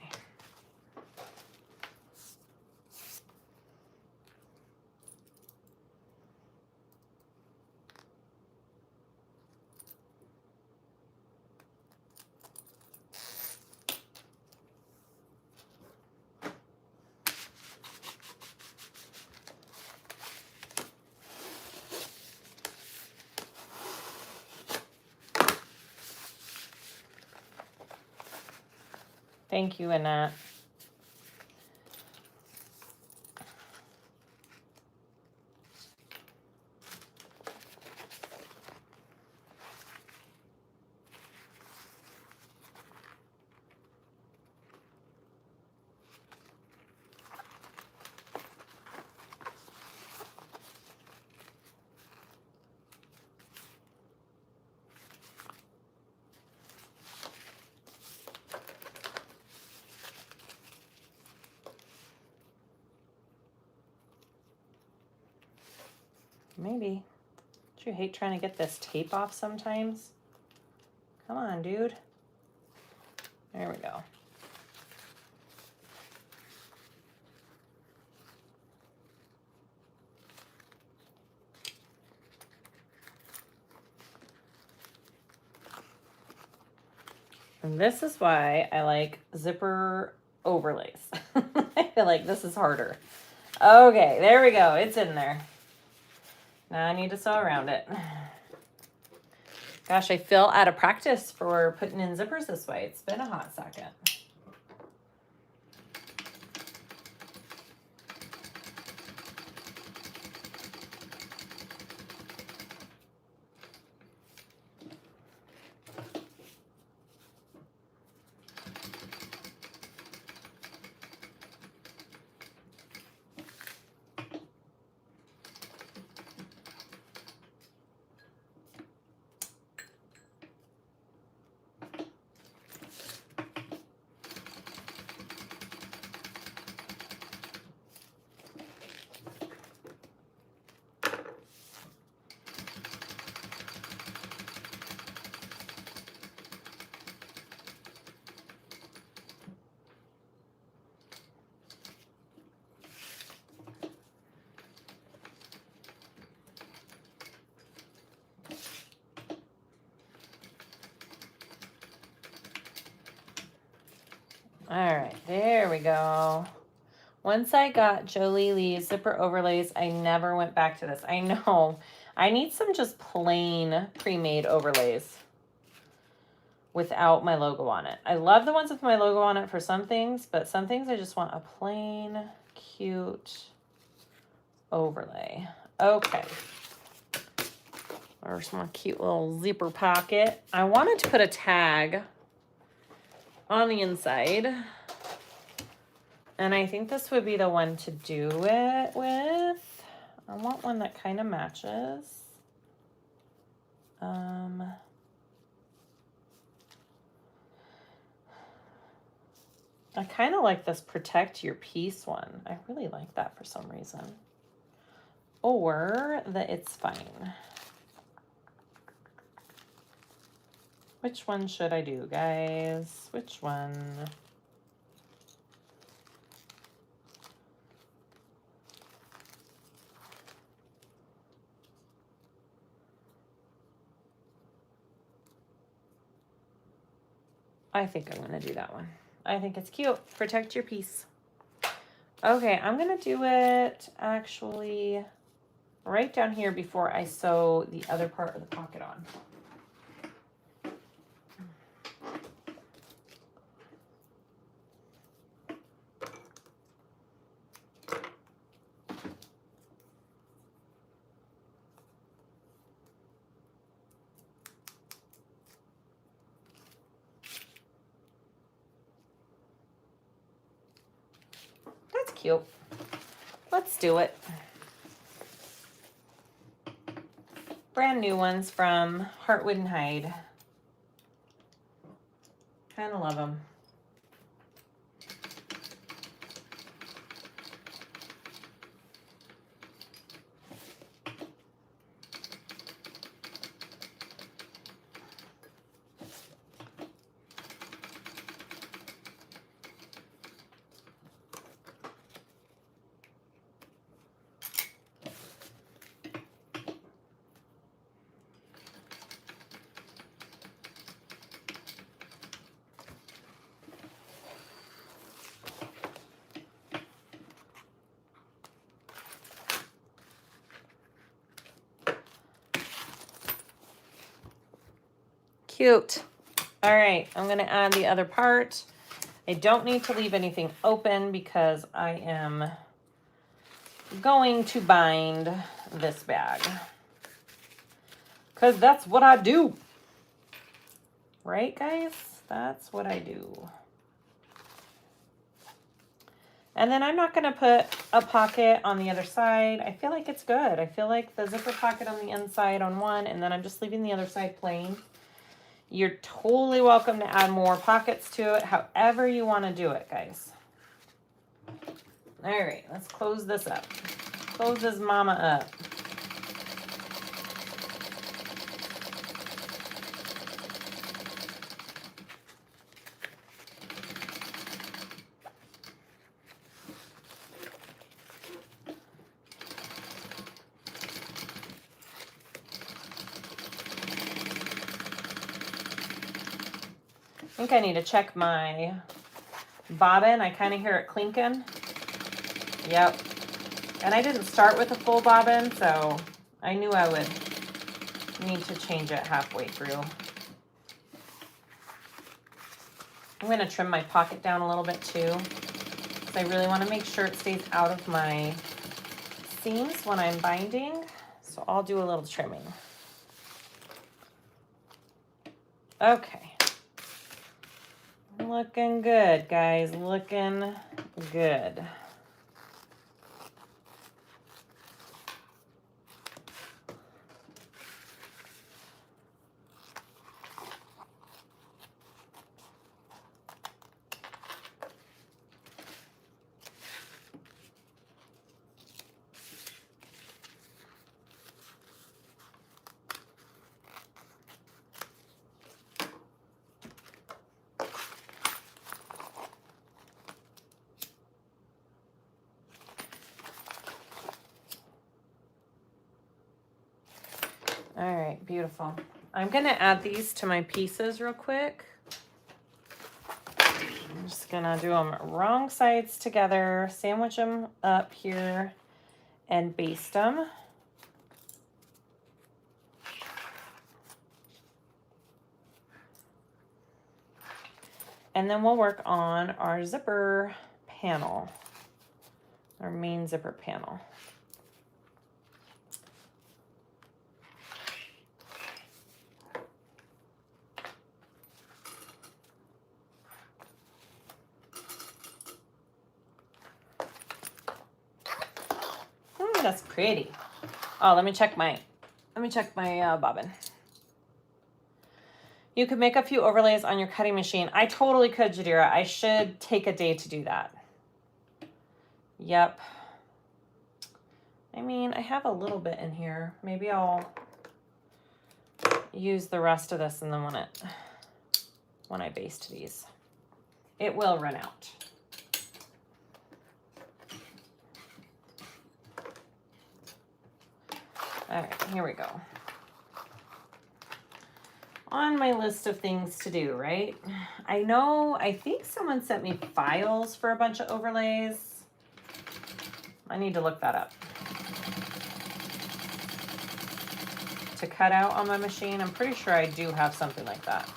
Thank you, Annette. Maybe. Don't you hate trying to get this tape off sometimes? Come on, dude. There we go. And this is why I like zipper overlays. I feel like this is harder. Okay, there we go. It's in there. Now I need to sew around it. Gosh, I feel out of practice for putting in zippers this way. It's been a hot second. All right, there we go. Once I got Jolie Lee's zipper overlays, I never went back to this. I know. I need some just plain pre-made overlays without my logo on it. I love the ones with my logo on it for some things, but some things I just want a plain, cute overlay. Okay. There's my cute little zipper pocket. I wanted to put a tag on the inside, and I think this would be the one to do it with. I want one that kind of matches. I kind of like this protect your piece one. I really like that for some reason. Or the it's fine. Which one should I do, guys? Which one? I think I'm going to do that one. I think it's cute. Protect your piece. Okay, I'm going to do it actually right down here before I sew the other part of the pocket on. That's cute. Let's do it. Brand new ones from Heartwood and Hyde. Kind of love them. Cute. All right, I'm going to add the other part. I don't need to leave anything open because I am going to bind this bag. Because that's what I do. Right, guys? That's what I do. And then I'm not going to put a pocket on the other side. I feel like it's good. I feel like the zipper pocket on the inside on one, and then I'm just leaving the other side plain. You're totally welcome to add more pockets to it, however you want to do it, guys. All right, let's close this up. Close this mama up. think I need to check my bobbin. I kind of hear it clinking. Yep. And I didn't start with a full bobbin, so I knew I would need to change it halfway through. I'm going to trim my pocket down a little bit too, because I really want to make sure it stays out of my seams when I'm binding. So I'll do a little trimming. Okay. Looking good, guys. Looking good. All right, beautiful. I'm going to add these to my pieces real quick. I'm just going to do them wrong sides together, sandwich them up here, and baste them. And then we'll work on our zipper panel, our main zipper panel. That's pretty. Oh, let me check my bobbin. You could make a few overlays on your cutting machine. I totally could, Jadira. I should take a day to do that. Yep. I mean, I have a little bit in here. Maybe I'll use the rest of this and then when I baste these. It will run out. All right, here we go. On my list of things to do, right? I think someone sent me files for a bunch of overlays. I need to look that up. To cut out on my machine, I'm pretty sure I do have something like that.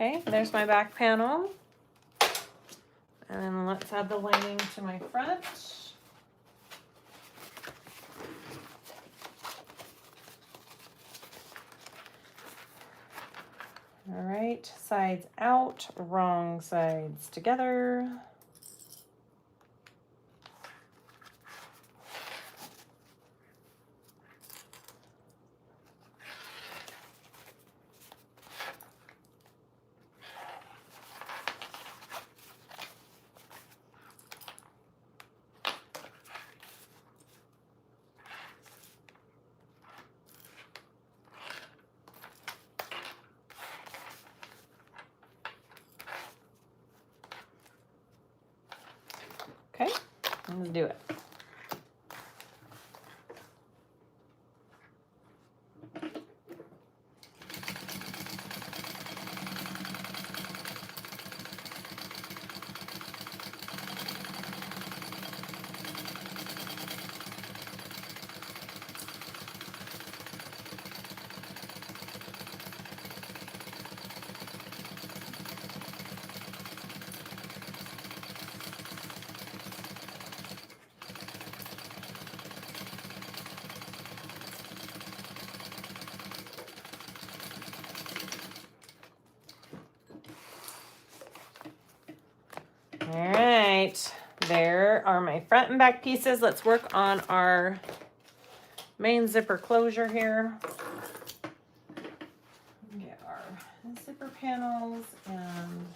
Okay, there's my back panel. And then let's add the lining to my front. All right, sides out, wrong sides together. Okay, let's do it. All right, there are my front and back pieces. Let's work on our main zipper closure here. Get our zipper panels and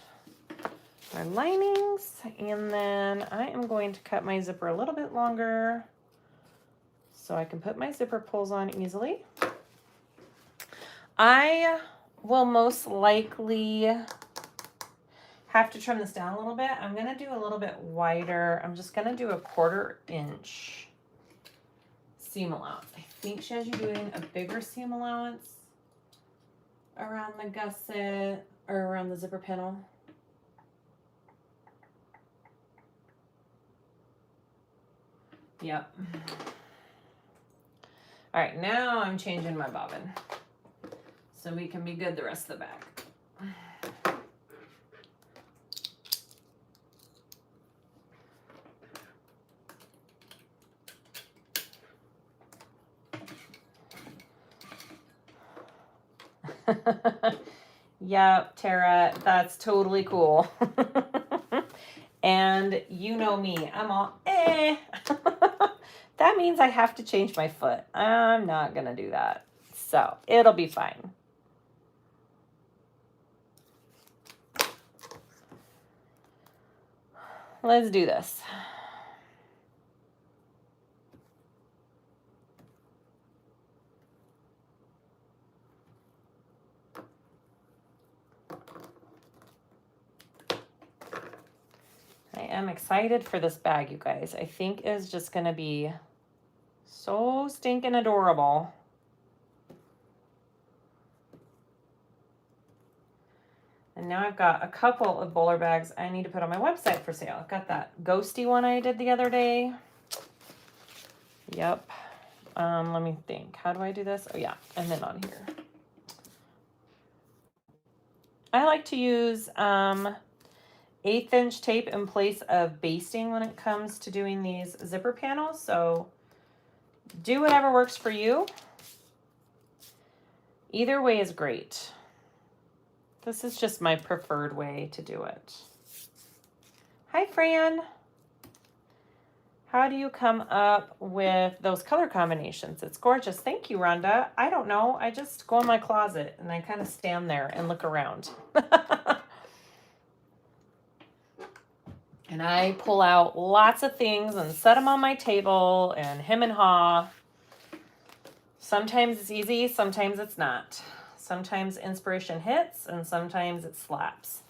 our linings, and then I am going to cut my zipper a little bit longer so I can put my zipper pulls on easily. I will most likely have to trim this down a little bit. I'm going to do a little bit wider. I'm just going to do a 1/4 inch seam allowance. I think she has you doing a bigger seam allowance around the gusset or around the zipper panel. Yep. All right, now I'm changing my bobbin so we can be good the rest of the bag. Yep, Tara, that's totally cool. And you know me, I'm all, That means I have to change my foot. I'm not going to do that. So it'll be fine. Let's do this. I am excited for this bag, you guys. I think it's just going to be so stinking adorable. And now I've got a couple of bowler bags I need to put on my website for sale. I've got that ghosty one I did the other day. Yep. Let me think. How do I do this? Oh, yeah. And then on here. I like to use 1/8 inch tape in place of basting when it comes to doing these zipper panels. So do whatever works for you. Either way is great. This is just my preferred way to do it. Hi, Fran. How do you come up with those color combinations? It's gorgeous. Thank you, Rhonda. I don't know. I just go in my closet and I kind of stand there and look around. And I pull out lots of things and set them on my table and hem and haw. Sometimes it's easy, sometimes it's not. Sometimes inspiration hits and sometimes it slaps.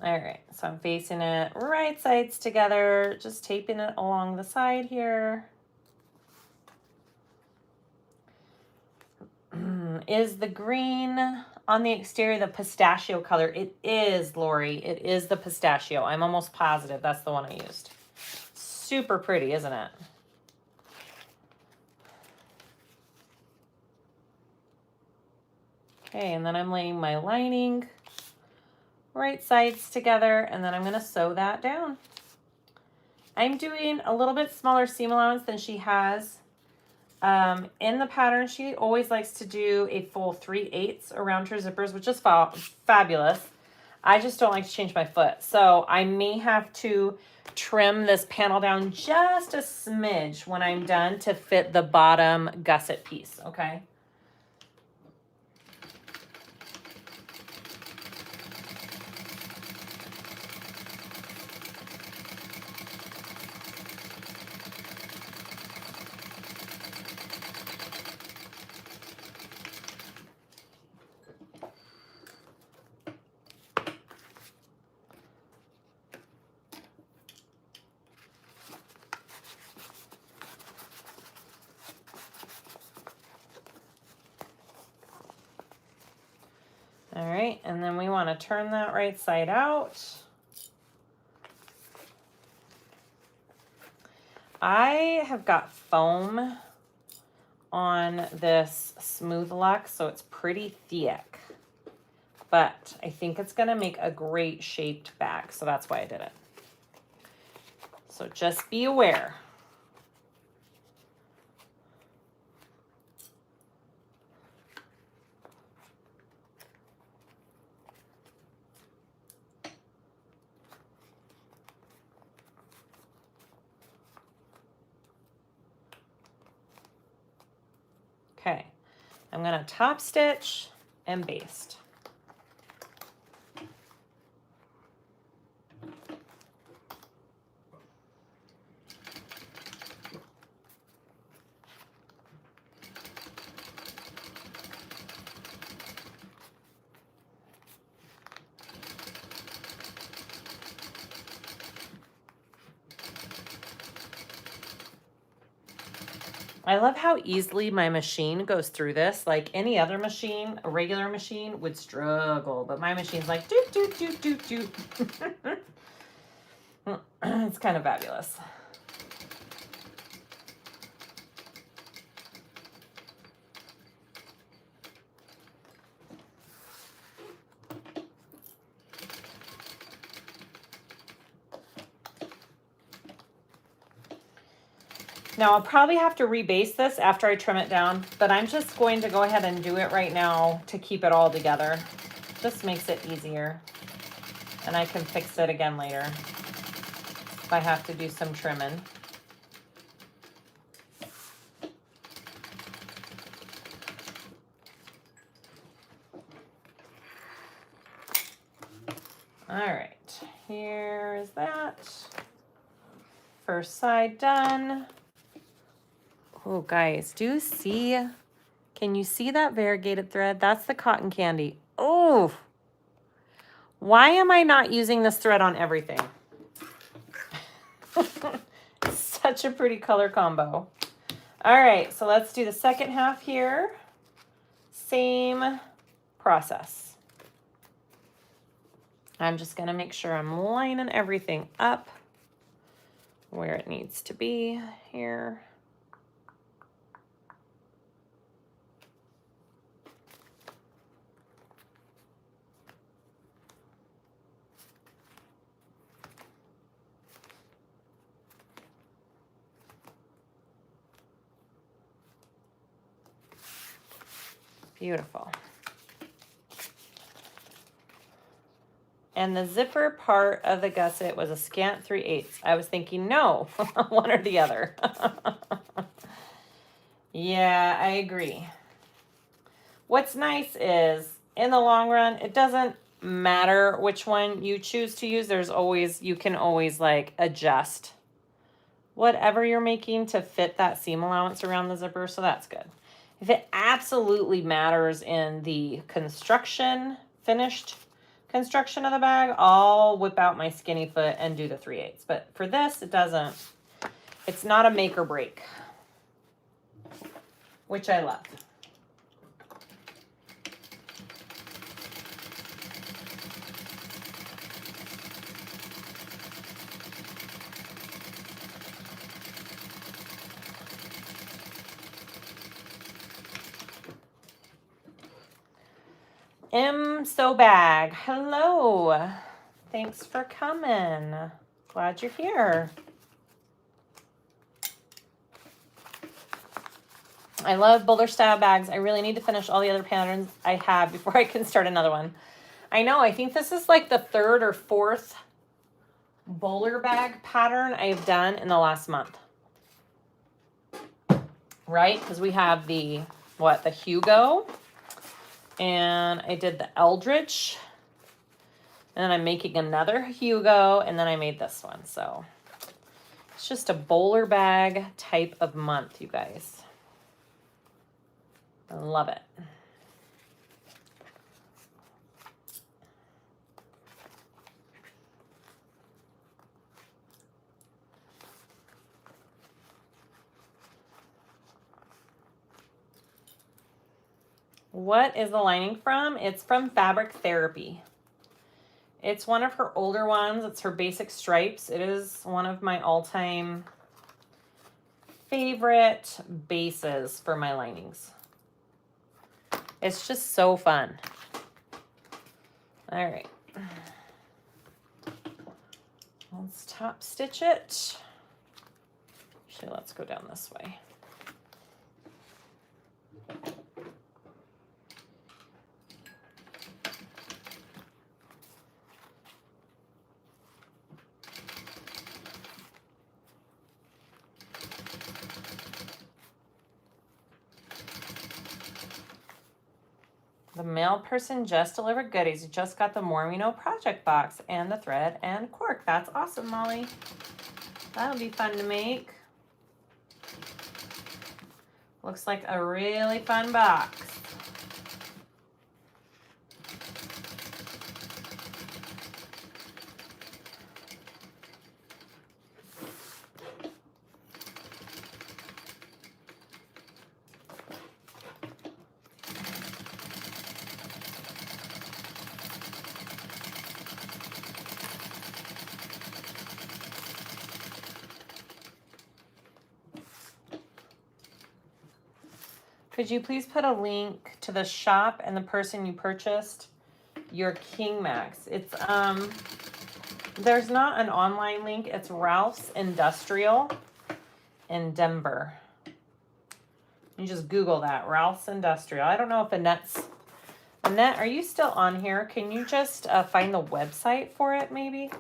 All right, so I'm facing it right sides together, just taping it along the side here. Is the green on the exterior the pistachio color? It is, Lori. It is the pistachio. I'm almost positive that's the one I used. Super pretty, isn't it? Okay, and then I'm laying my lining right sides together, and then I'm going to sew that down. I'm doing a little bit smaller seam allowance than she has. In the pattern, she always likes to do a full 3/8 around her zippers, which is fabulous. I just don't like to change my foot. So I may have to trim this panel down just a smidge when I'm done to fit the bottom gusset piece, okay? All right, and then we want to turn that right side out. I have got foam on this Smooth Luxe, so it's pretty thick. But I think it's going to make a great shaped bag, so that's why I did it. So just be aware. Okay, I'm going to top stitch and baste. I love how easily my machine goes through this. Like any other machine, a regular machine would struggle, but my machine's like doot, doot, doot, doot, doot. It's kind of fabulous. Now I'll probably have to rebase this after I trim it down, but I'm just going to go ahead and do it right now to keep it all together. Just makes it easier. And I can fix it again later if I have to do some trimming. All right, here's that. First side done. Oh, guys, do you see? Can you see that variegated thread? That's the cotton candy. Oh, why am I not using this thread on everything? Such a pretty color combo. All right, so let's do the second half here. Same process. I'm just gonna make sure I'm lining everything up where it needs to be here. Beautiful. And the zipper part of the gusset was a scant 3/8. I was thinking, no, one or the other. Yeah, I agree. What's nice is, in the long run, it doesn't matter which one you choose to use. There's always, you can always like adjust whatever you're making to fit that seam allowance around the zipper, so that's good. If it absolutely matters in the construction, finished construction of the bag, I'll whip out my skinny foot and do the 3/8. But for this, it doesn't. It's not a make or break, which I love. So bag, hello. Thanks for coming. Glad you're here. I love Boulder style bags. I really need to finish all the other patterns I have before I can start another one. I know, I think this is like the 3rd or 4th bowler bag pattern I've done in the last month. Right? Because we have the, what, the Hugo. And I did the Eldritch. And then I'm making another Hugo. And then I made this one. So it's just a bowler bag type of month, you guys. I love it. What is the lining from? It's from Fabric Therapy. It's one of her older ones. It's her basic stripes. It is one of my all-time favorite bases for my linings. It's just so fun. All right. Let's top stitch it. Actually, let's go down this way. The mail person just delivered goodies. You just got the More We Know project box and the thread and cork. That's awesome, Molly. That'll be fun to make. Looks like a really fun box. Could you please put a link to the shop and the person you purchased your King Max? It's there's not an online link. It's Ralph's Industrial in Denver. You just Google that, Ralph's Industrial. I don't know if Annette, are you still on here? Can you just find the website for it, maybe?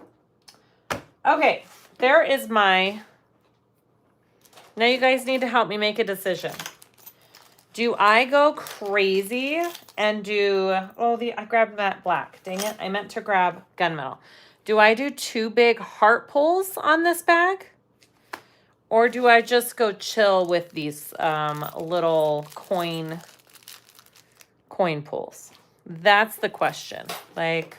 Okay, there is my. Now you guys need to help me make a decision. Do I go crazy and do, I grabbed that black. Dang it, I meant to grab gunmetal. Do I do 2 big heart pulls on this bag? Or do I just go chill with these little coin pulls? That's the question. Like,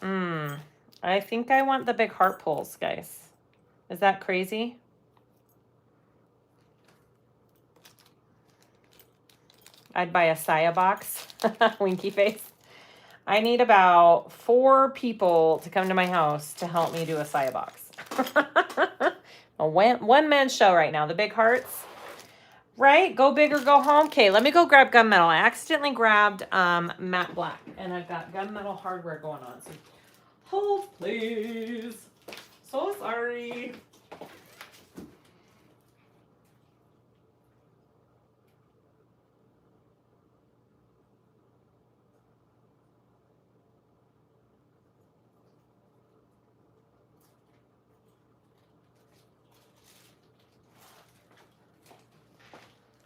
I think I want the big heart pulls, guys. Is that crazy? I'd buy a Saya box. Winky face. I need about 4 people to come to my house to help me do a Saya box. A one-man show right now. The big hearts. Right? Go big or go home. Okay, let me go grab gunmetal. I accidentally grabbed matte black. And I've got gunmetal hardware going on. So hold, please. So sorry.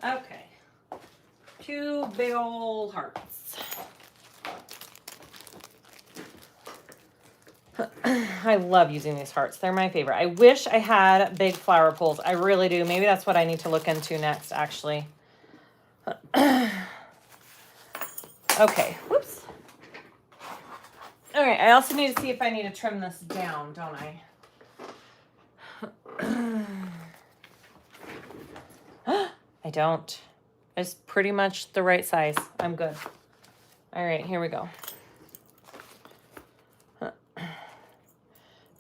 Okay, 2 big old hearts. I love using these hearts. They're my favorite. I wish I had big flower pulls. I really do. Maybe that's what I need to look into next, actually. Okay, whoops. All right, I also need to see if I need to trim this down, don't I? I don't. It's pretty much the right size. I'm good. All right, here we go.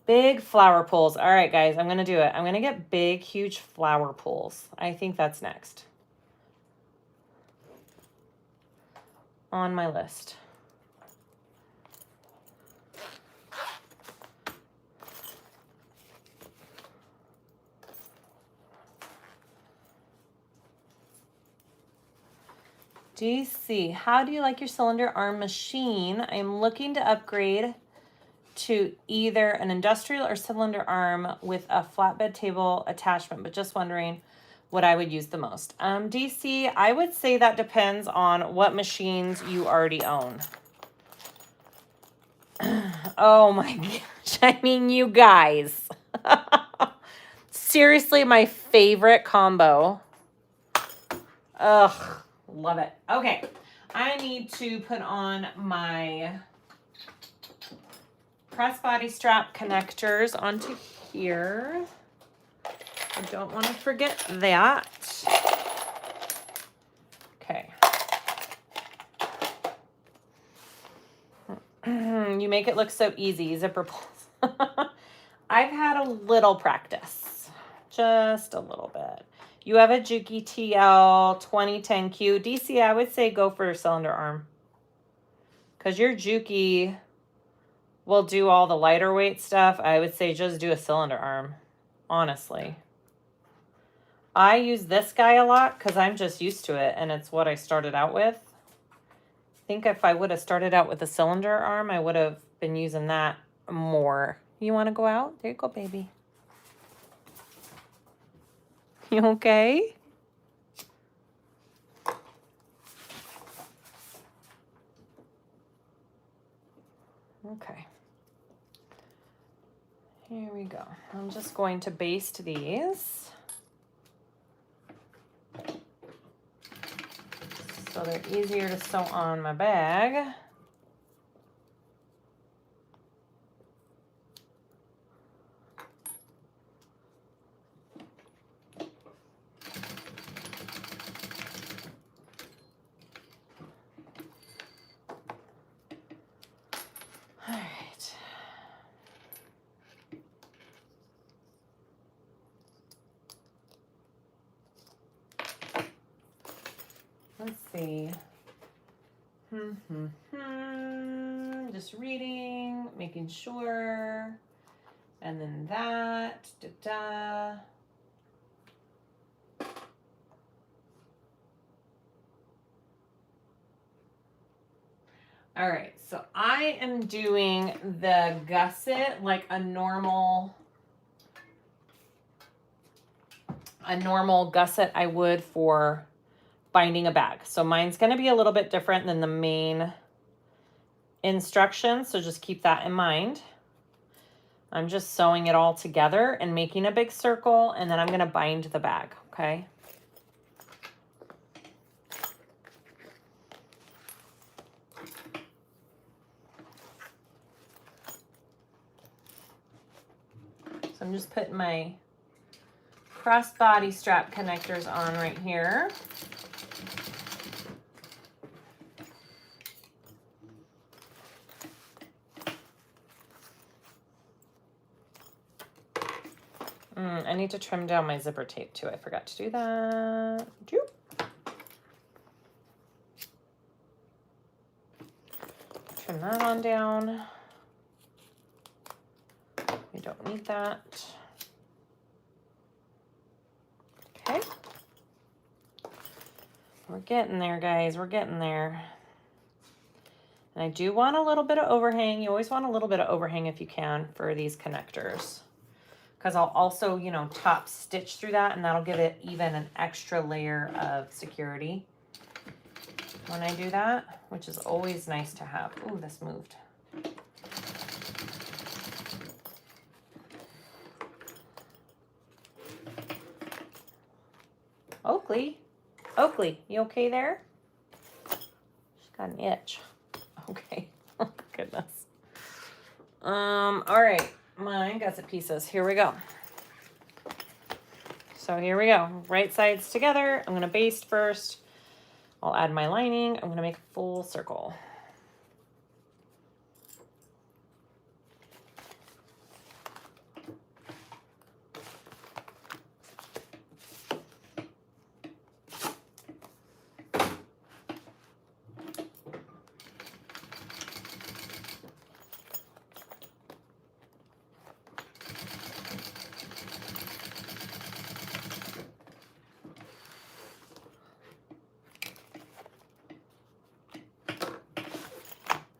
Big flower pulls. All right, guys, I'm going to do it. I'm going to get big, huge flower pulls. I think that's next on my list. DC, how do you like your cylinder arm machine? I'm looking to upgrade to either an industrial or cylinder arm with a flatbed table attachment, but just wondering what I would use the most. DC, I would say that depends on what machines you already own. Oh my gosh, I mean, you guys. Seriously, my favorite combo. Ugh. Love it. Okay, I need to put on my crossbody strap connectors onto here. I don't want to forget that. Okay. You make it look so easy, zipper pulls. I've had a little practice, just a little bit. You have a Juki TL 2010Q. DC, I would say go for a cylinder arm. Because your Juki will do all the lighter weight stuff. I would say just do a cylinder arm, honestly. I use this guy a lot because I'm just used to it, and it's what I started out with. I think if I would have started out with a cylinder arm, I would have been using that more. You want to go out? There you go, baby. You okay? Okay. Here we go. I'm just going to baste these so they're easier to sew on my bag. All right. Let's see. Just reading, making sure. And then that. Da-da. All right, so I am doing the gusset like a normal gusset I would for binding a bag. So mine's going to be a little bit different than the main instructions, so just keep that in mind. I'm just sewing it all together and making a big circle, and then I'm going to bind the bag, okay? So I'm just putting my crossbody strap connectors on right here. I need to trim down my zipper tape too. I forgot to do that. Trim that on down. We don't need that. Okay. We're getting there, guys. We're getting there. And I do want a little bit of overhang. You always want a little bit of overhang if you can for these connectors. Because I'll also, you know, top stitch through that, and that'll give it even an extra layer of security when I do that, which is always nice to have. Ooh, this moved. Oakley, you okay there? She's got an itch. Okay. Oh, goodness. All right. My gusset pieces. Here we go. So here we go. Right sides together. I'm going to baste first. I'll add my lining. I'm going to make a full circle.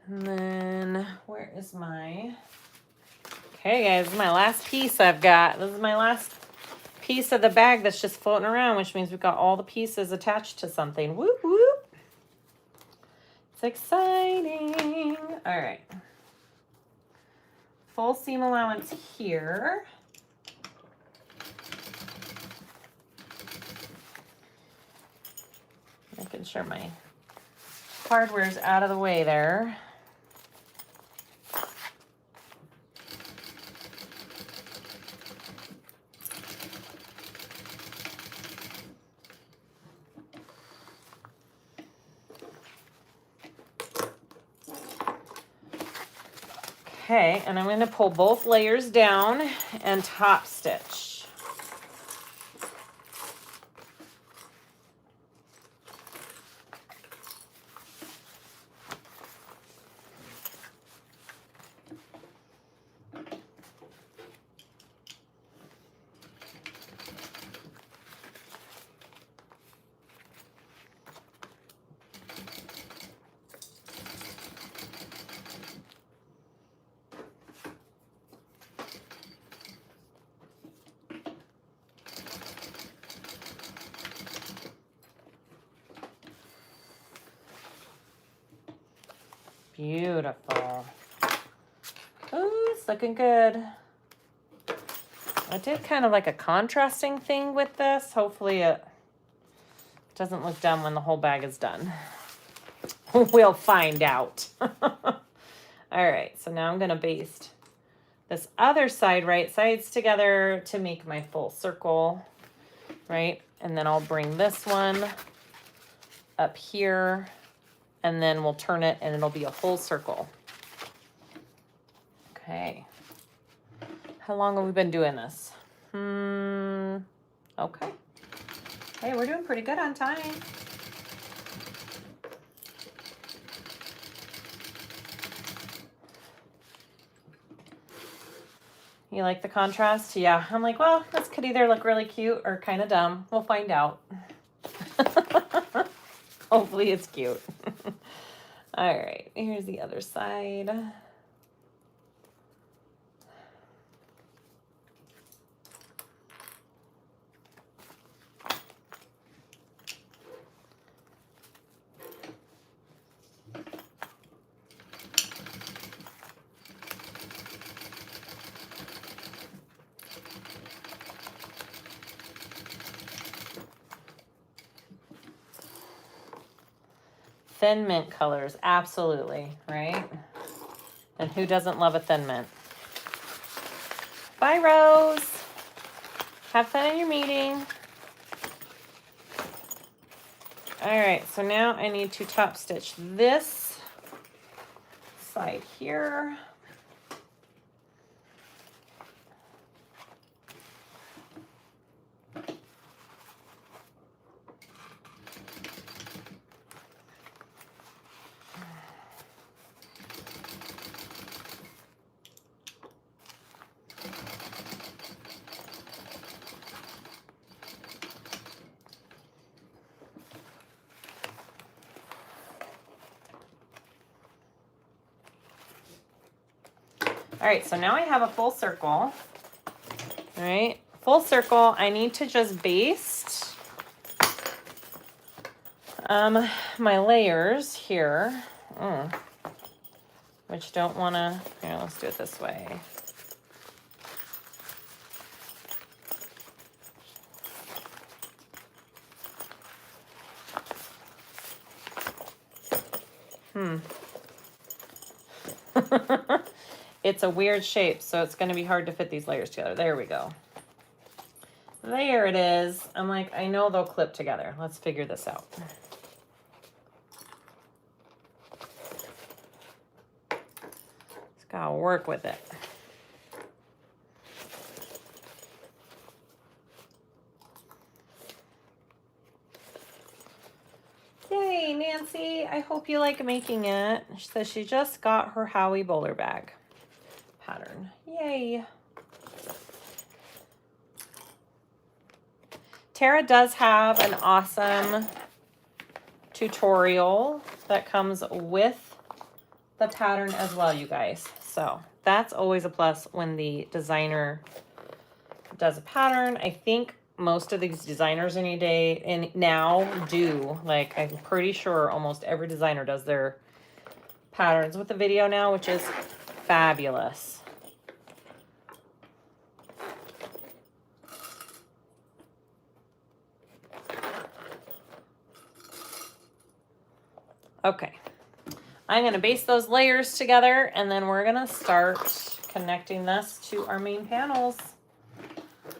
And then where is my, okay guys, this is my last piece I've got. This is my last piece of the bag that's just floating around, which means we've got all the pieces attached to something. Whoop, whoop. It's exciting. All right. Full seam allowance here. Making sure my hardware's out of the way there. Okay, and I'm going to pull both layers down and top stitch. Beautiful. It's looking good. I did kind of like a contrasting thing with this. Hopefully it doesn't look dumb when the whole bag is done. We'll find out. All right, so now I'm gonna baste this other side right sides together to make my full circle, right? And then I'll bring this one up here, and then we'll turn it and it'll be a full circle. Okay. How long have we been doing this? Okay. Hey, we're doing pretty good on time. You like the contrast? Yeah. I'm like, well, this could either look really cute or kind of dumb. We'll find out. Hopefully it's cute. All right, here's the other side. Thin mint colors, absolutely, right? And who doesn't love a thin mint? Bye, Rose. Have fun in your meeting. All right, so now I need to top stitch this side here. All right, so now I have a full circle. All right, full circle. I need to just baste my layers here, which don't want to, here, let's do it this way. It's a weird shape, so it's going to be hard to fit these layers together. There we go. There it is. I'm like, I know they'll clip together. Let's figure this out. Just gotta work with it. Yay, Nancy. I hope you like making it. She says she just got her Howie bowler bag pattern. Yay. Tara does have an awesome tutorial that comes with the pattern as well, you guys. So that's always a plus when the designer does a pattern. I think most of these designers any day and now do, like, I'm pretty sure almost every designer does their patterns with the video now, which is fabulous. Okay, I'm gonna baste those layers together and then we're gonna start connecting this to our main panels.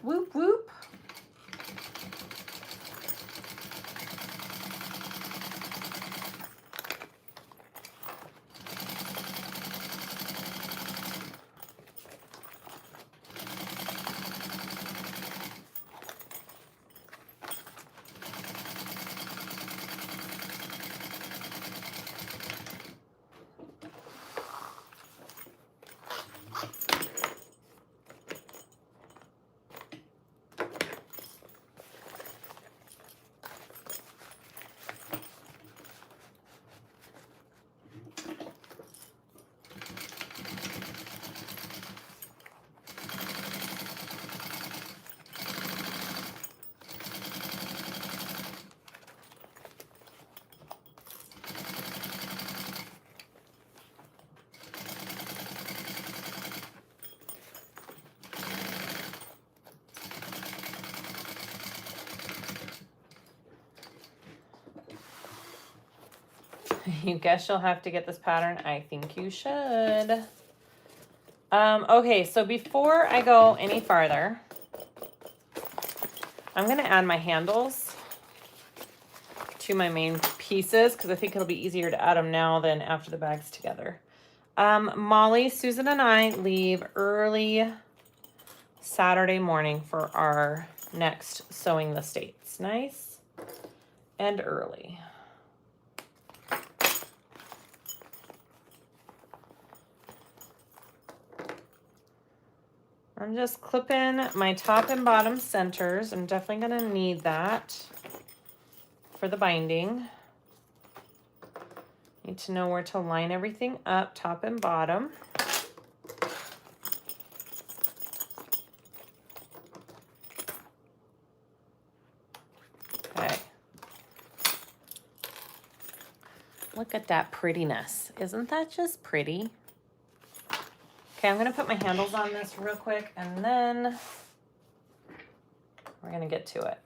Whoop, whoop. You guess you'll have to get this pattern? I think you should. Okay, so before I go any farther, I'm going to add my handles to my main pieces because I think it'll be easier to add them now than after the bag's together. Molly, Susan, and I leave early Saturday morning for our next Sewing the States. Nice and early. I'm just clipping my top and bottom centers. I'm definitely going to need that for the binding. Need to know where to line everything up, top and bottom. Okay. Look at that prettiness. Isn't that just pretty? Okay, I'm going to put my handles on this real quick, and then we're going to get to it.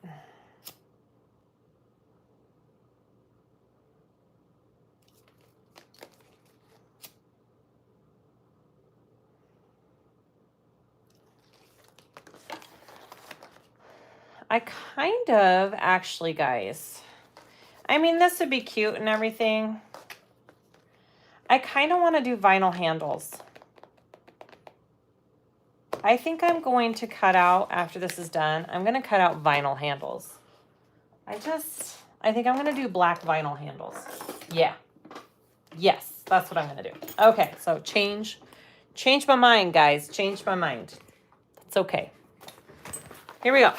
I kind of, actually, guys, I mean, this would be cute and everything. I kind of want to do vinyl handles. I think I'm going to cut out, after this is done, I'm going to cut out vinyl handles. I think I'm going to do black vinyl handles. Yeah. Yes, that's what I'm going to do. Okay, so change my mind, guys. Change my mind. It's okay. Here we go.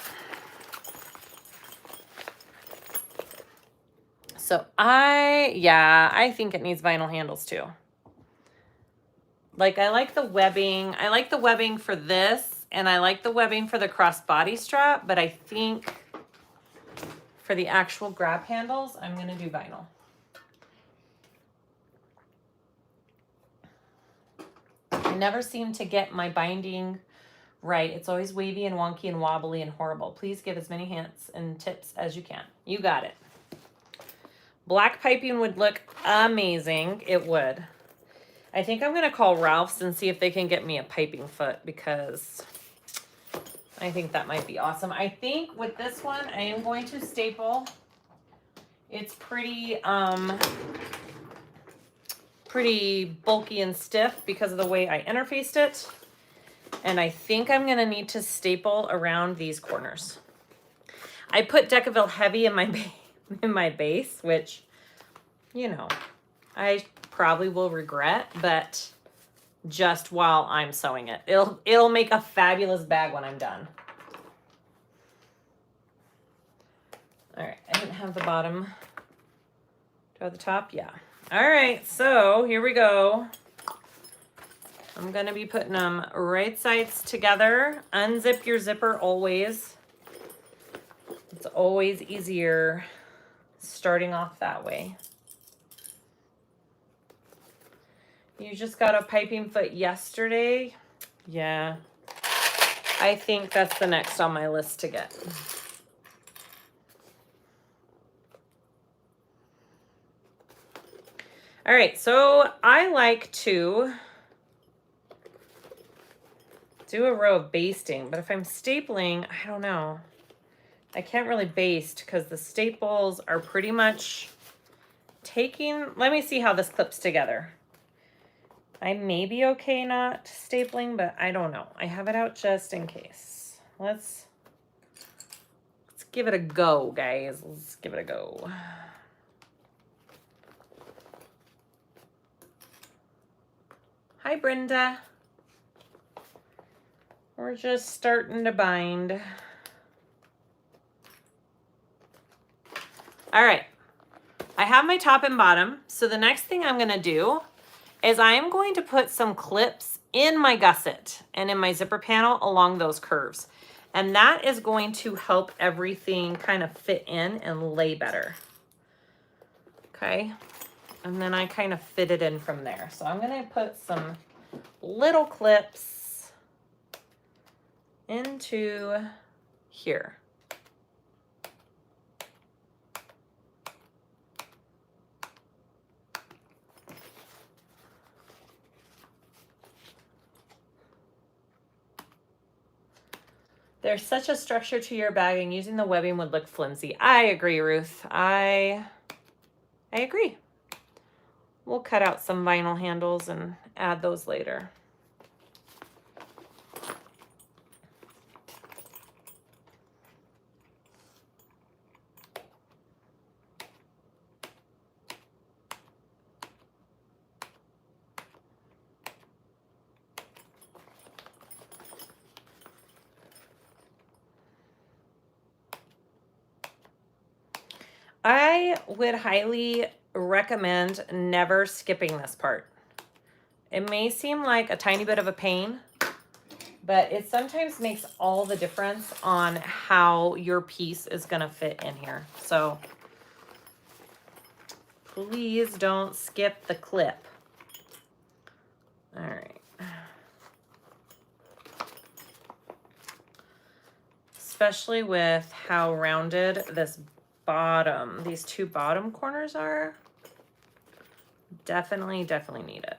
So I think it needs vinyl handles too. Like, I like the webbing. I like the webbing for this, and I like the webbing for the crossbody strap, but I think for the actual grab handles, I'm going to do vinyl. I never seem to get my binding right. It's always wavy and wonky and wobbly and horrible. Please give as many hints and tips as you can. You got it. Black piping would look amazing. It would. I think I'm going to call Ralph's and see if they can get me a piping foot, because I think that might be awesome. I think with this one, I am going to staple. It's pretty bulky and stiff because of the way I interfaced it. And I think I'm going to need to staple around these corners. I put Decaville Heavy in my base, which, you know, I probably will regret, but just while I'm sewing it. It'll make a fabulous bag when I'm done. All right, I didn't have the bottom. Do I have the top? Yeah. All right, so here we go. I'm gonna be putting them right sides together. Unzip your zipper always. It's always easier starting off that way. You just got a piping foot yesterday? Yeah. I think that's the next on my list to get. All right, so I like to do a row of basting, but if I'm stapling, I don't know. I can't really baste because the staples are pretty much taking, let me see how this clips together. I may be okay not stapling, but I don't know. I have it out just in case. Let's give it a go, guys. Let's give it a go. Hi, Brenda. We're just starting to bind. All right. I have my top and bottom. So the next thing I'm going to do is I am going to put some clips in my gusset and in my zipper panel along those curves. And that is going to help everything kind of fit in and lay better. Okay. And then I kind of fit it in from there. So I'm going to put some little clips into here. There's such a structure to your bag, and using the webbing would look flimsy. I agree, Ruth. I agree. We'll cut out some vinyl handles and add those later. I would highly recommend never skipping this part. It may seem like a tiny bit of a pain, but it sometimes makes all the difference on how your piece is going to fit in here. So please don't skip the clip. All right. Especially with how rounded these two bottom corners are. Definitely need it.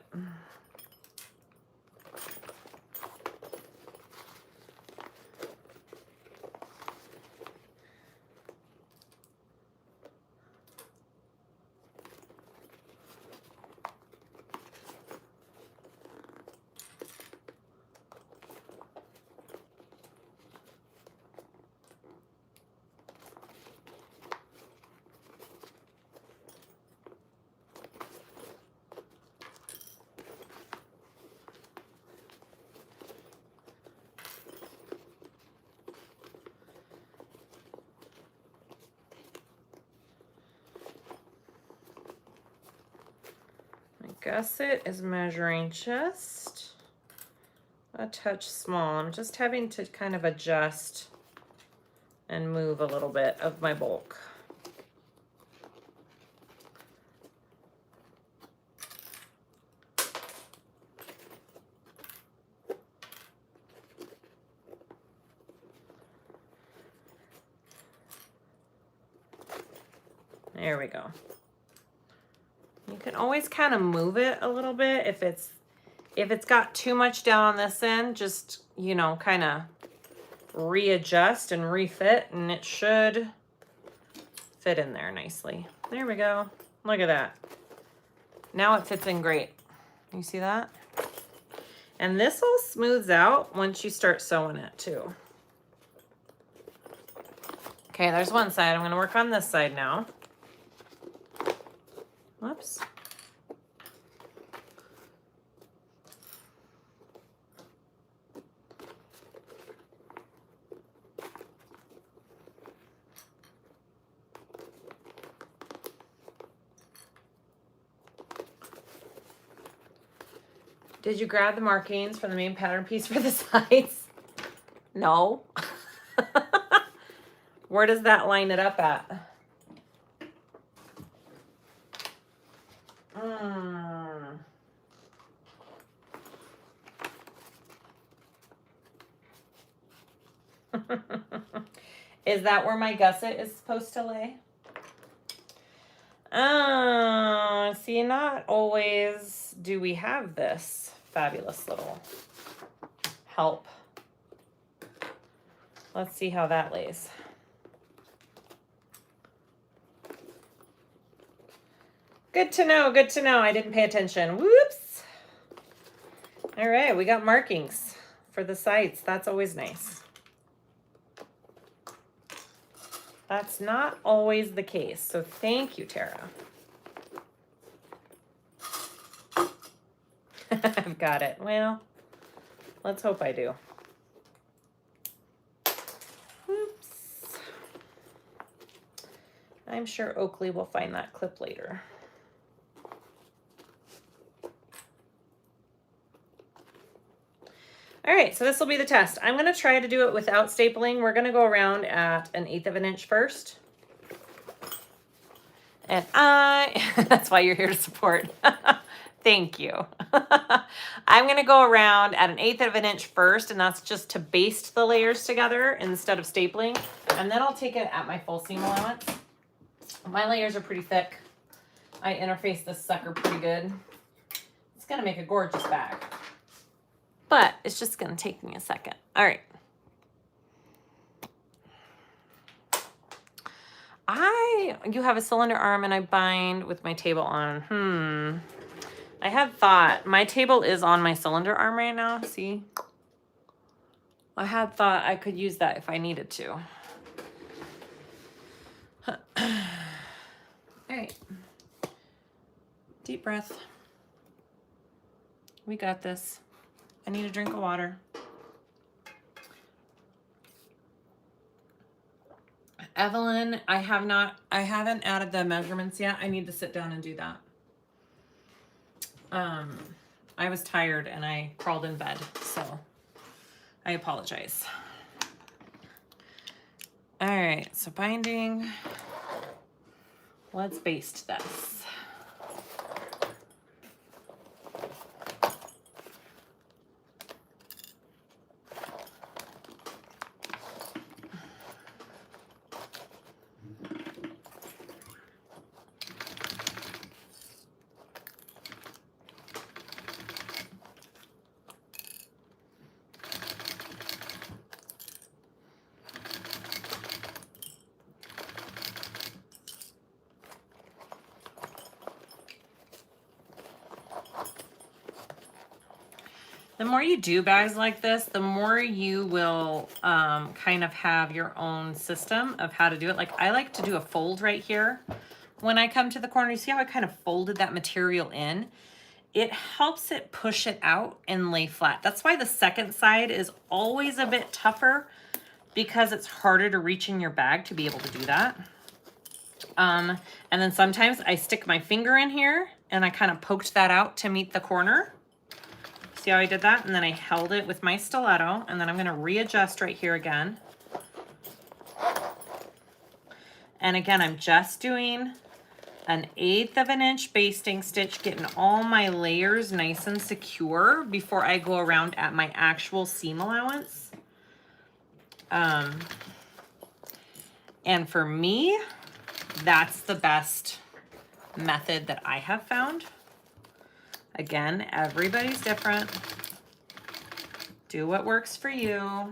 Gusset is measuring just a touch small. I'm just having to kind of adjust and move a little bit of my bulk. There we go. You can always kind of move it a little bit if it's got too much down on this end, just, you know, kind of readjust and refit, and it should fit in there nicely. There we go. Look at that. Now it fits in great. You see that? And this all smooths out once you start sewing it too. Okay, there's one side. I'm going to work on this side now. Whoops. Did you grab the markings from the main pattern piece for the sides? No. Where does that line it up at? Is that where my gusset is supposed to lay? See, not always do we have this fabulous little help. Let's see how that lays. Good to know, good to know. I didn't pay attention. Whoops. All right, we got markings for the sides. That's always nice. That's not always the case, so thank you, Tara. I've got it. Well, let's hope I do. Oops. I'm sure Oakley will find that clip later. All right, so this will be the test. I'm going to try to do it without stapling. We're going to go around at 1/8 of an inch first. And that's why you're here to support. Thank you. I'm going to go around at 1/8 of an inch first, and that's just to baste the layers together instead of stapling. And then I'll take it at my full seam allowance. My layers are pretty thick. I interface this sucker pretty good. It's going to make a gorgeous bag. But it's just going to take me a second. All right. You have a cylinder arm and I bind with my table on. I had thought, my table is on my cylinder arm right now, see? I had thought I could use that if I needed to. All right. Deep breath. We got this. I need a drink of water. Evelyn, I haven't added the measurements yet. I need to sit down and do that. I was tired and I crawled in bed, so I apologize. All right, so binding. Let's baste this. The more you do bags like this, the more you will kind of have your own system of how to do it. Like I like to do a fold right here. When I come to the corner, you see how I kind of folded that material in? It helps it push it out and lay flat. That's why the second side is always a bit tougher, because it's harder to reach in your bag to be able to do that. And then sometimes I stick my finger in here and I kind of poked that out to meet the corner. See how I did that? And then I held it with my stiletto, and then I'm gonna readjust right here again. And again, I'm just doing an 1/8 of an inch basting stitch, getting all my layers nice and secure before I go around at my actual seam allowance. And for me, that's the best method that I have found. Again, everybody's different. Do what works for you.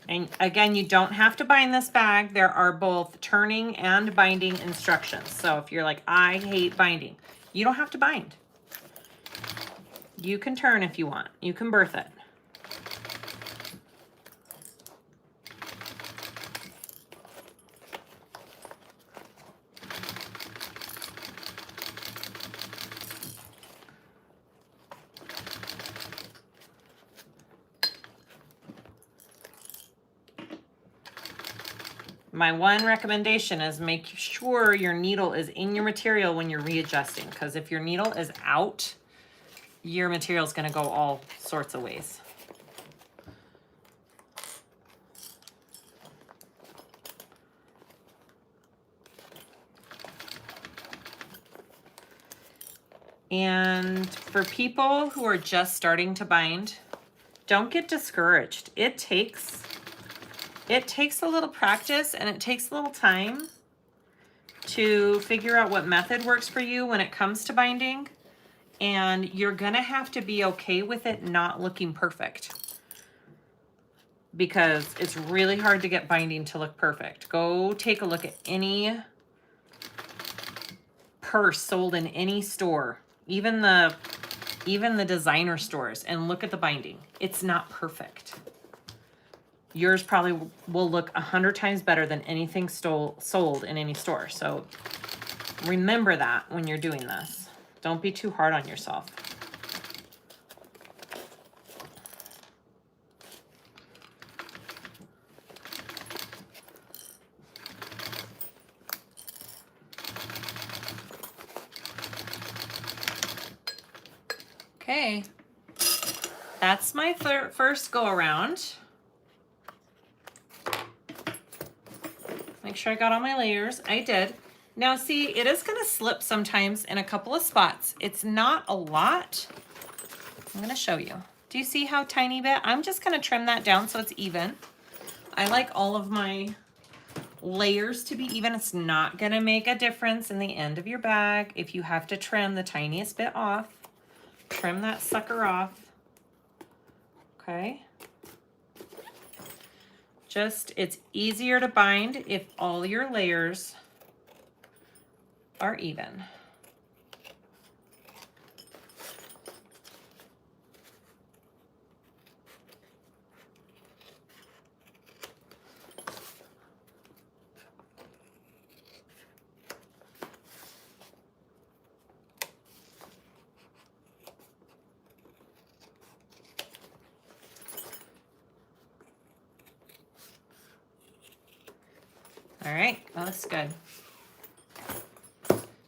And again, you don't have to bind this bag. There are both turning and binding instructions. So if you're like, I hate binding, you don't have to bind. You can turn if you want. You can birth it. My one recommendation is make sure your needle is in your material when you're readjusting, because if your needle is out, your material is going to go all sorts of ways. And for people who are just starting to bind, don't get discouraged. It takes a little practice and it takes a little time to figure out what method works for you when it comes to binding. And you're gonna have to be okay with it not looking perfect, because it's really hard to get binding to look perfect. Go take a look at any purse sold in any store, even the designer stores, and look at the binding. It's not perfect. Yours probably will look 100 times better than anything sold in any store. So remember that when you're doing this. Don't be too hard on yourself. Okay, that's my first go around. Make sure I got all my layers. I did. Now see, it is gonna slip sometimes in a couple of spots. It's not a lot. I'm gonna show you. Do you see how tiny bit? I'm just gonna trim that down so it's even. I like all of my layers to be even. It's not gonna make a difference in the end of your bag. If you have to trim the tiniest bit off, trim that sucker off, okay? Just, it's easier to bind if all your layers are even. All right, that looks good.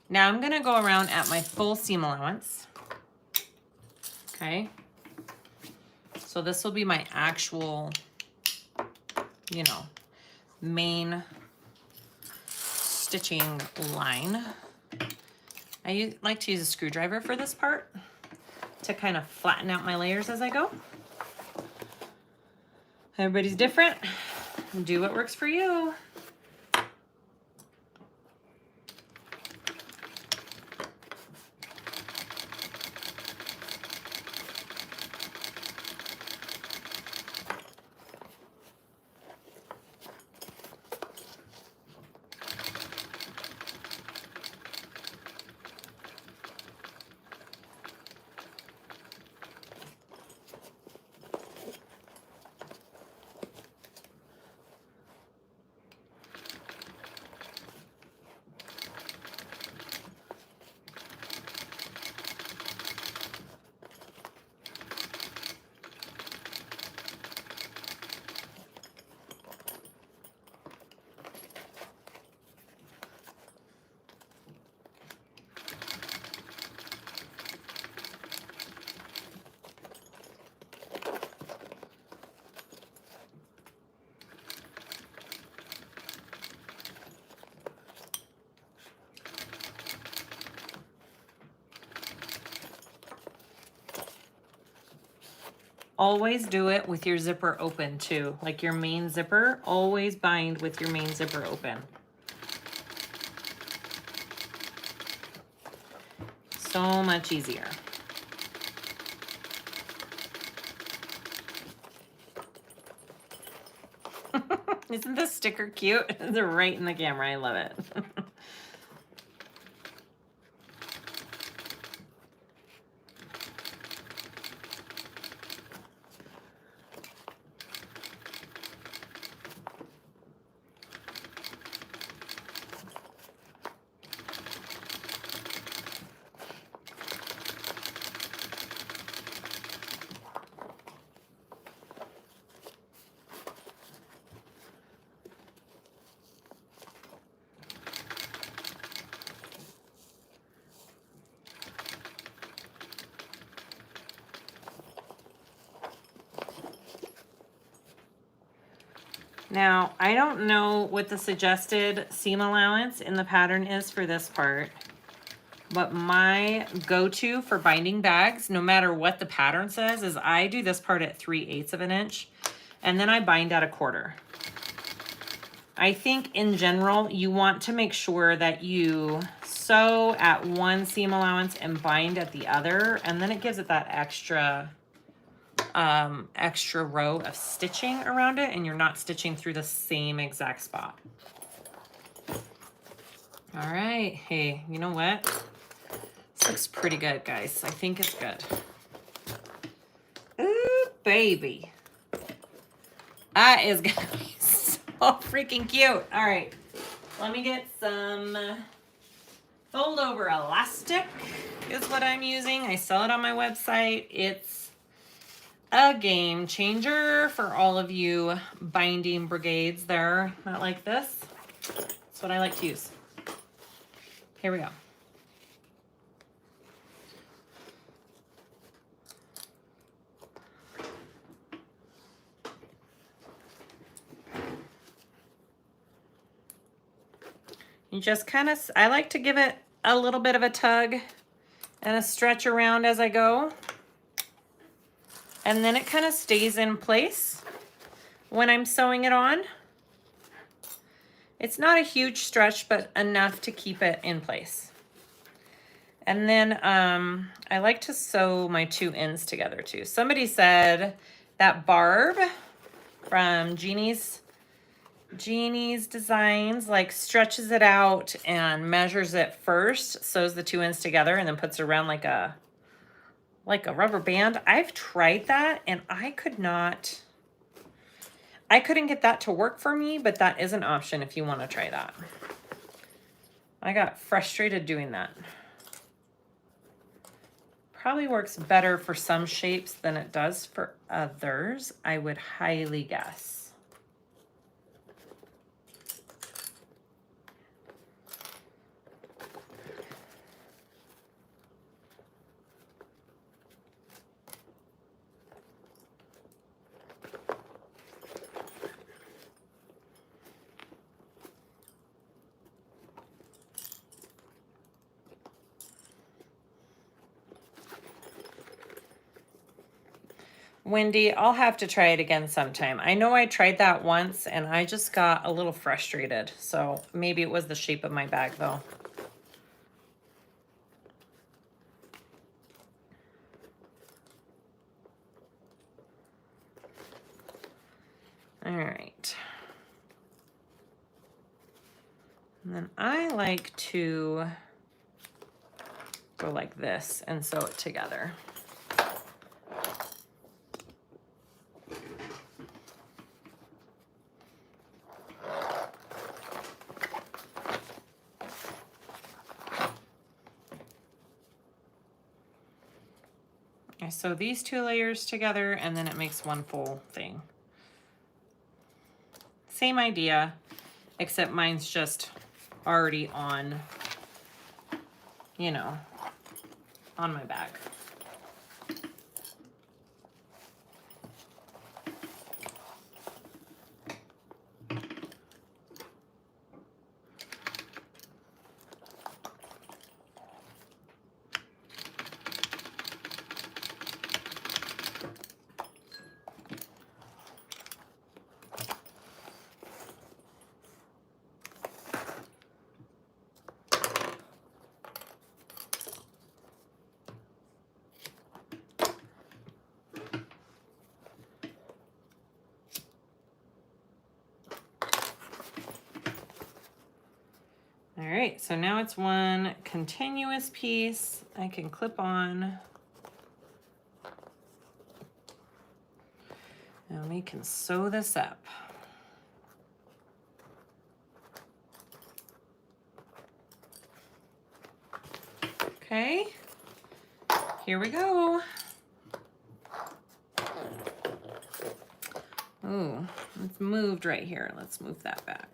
Now I'm gonna go around at my full seam allowance. Okay. So this will be my actual, you know, main stitching line. I like to use a screwdriver for this part to kind of flatten out my layers as I go. Everybody's different. Do what works for you. Always do it with your zipper open too, like your main zipper. Always bind with your main zipper open. So much easier. Isn't this sticker cute? They're right in the camera. I love it. Now, I don't know what the suggested seam allowance in the pattern is for this part, but my go-to for binding bags, no matter what the pattern says, is I do this part at 3/8 of an inch, and then I bind at 1/4. I think in general, you want to make sure that you sew at one seam allowance and bind at the other, and then it gives it that extra row of stitching around it, and you're not stitching through the same exact spot. All right, hey, you know what? This looks pretty good, guys. I think it's good. Ooh, baby. That is gonna be so freaking cute. All right, let me get some fold over elastic is what I'm using. I sell it on my website. It's a game changer for all of you binding brigades there, not like this. That's what I like to use. Here we go. You just kind of, I like to give it a little bit of a tug and a stretch around as I go. And then it kind of stays in place when I'm sewing it on. It's not a huge stretch, but enough to keep it in place. And then I like to sew my two ends together too. Somebody said that Barb from Jeannie's Designs like stretches it out and measures it first, sews the two ends together, and then puts it around like a rubber band. I've tried that and I couldn't get that to work for me, but that is an option if you want to try that. I got frustrated doing that. Probably works better for some shapes than it does for others, I would highly guess. Wendy, I'll have to try it again sometime. I know I tried that once and I just got a little frustrated. So maybe it was the shape of my bag though. All right. And then I like to go like this and sew it together. I sew these two layers together and then it makes one full thing. Same idea, except mine's just already on, you know, on my bag. All right, so now it's one continuous piece I can clip on. And we can sew this up. Okay, here we go. Ooh, it's moved right here. Let's move that back.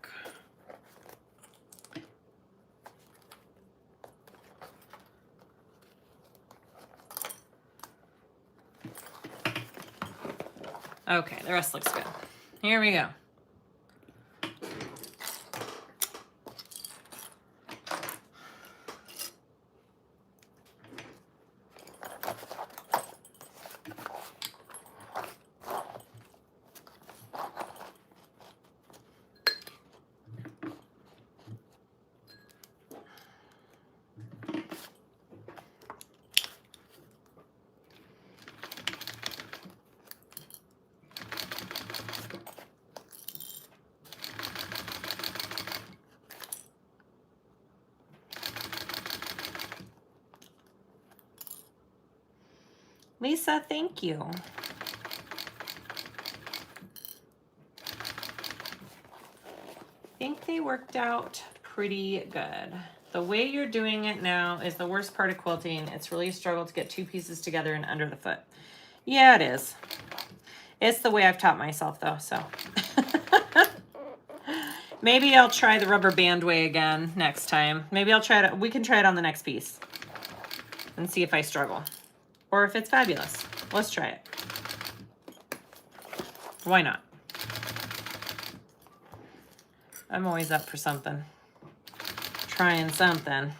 Okay, the rest looks good. Here we go. Lisa, thank you. I think they worked out pretty good. The way you're doing it now is the worst part of quilting. It's really a struggle to get two pieces together and under the foot. Yeah, it is. It's the way I've taught myself though, so. Maybe I'll try the rubber band way again next time. Maybe I'll try it. We can try it on the next piece and see if I struggle or if it's fabulous. Let's try it. Why not? I'm always up for something. Trying something.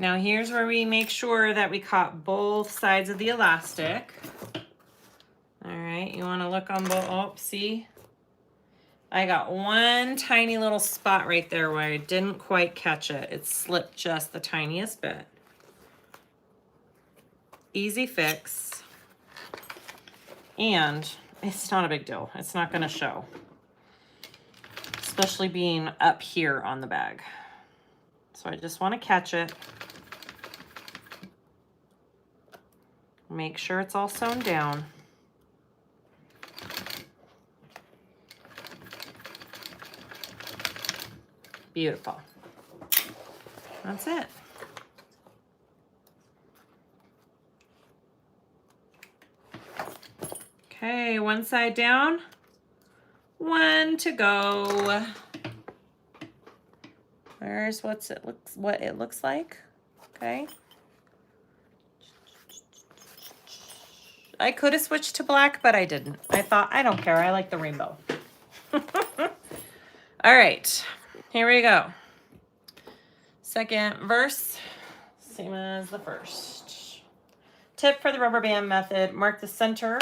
Now here's where we make sure that we caught both sides of the elastic. All right, you want to look on both. Oh, see? I got one tiny little spot right there where I didn't quite catch it. It slipped just the tiniest bit. Easy fix. And it's not a big deal. It's not going to show. Especially being up here on the bag. So I just want to catch it. Make sure it's all sewn down. Beautiful. That's it. Okay, one side down, one to go. There's what it looks like. Okay. I could have switched to black, but I didn't. I thought, I don't care. I like the rainbow. All right, here we go. Second verse, same as the first. Tip for the rubber band method, mark the center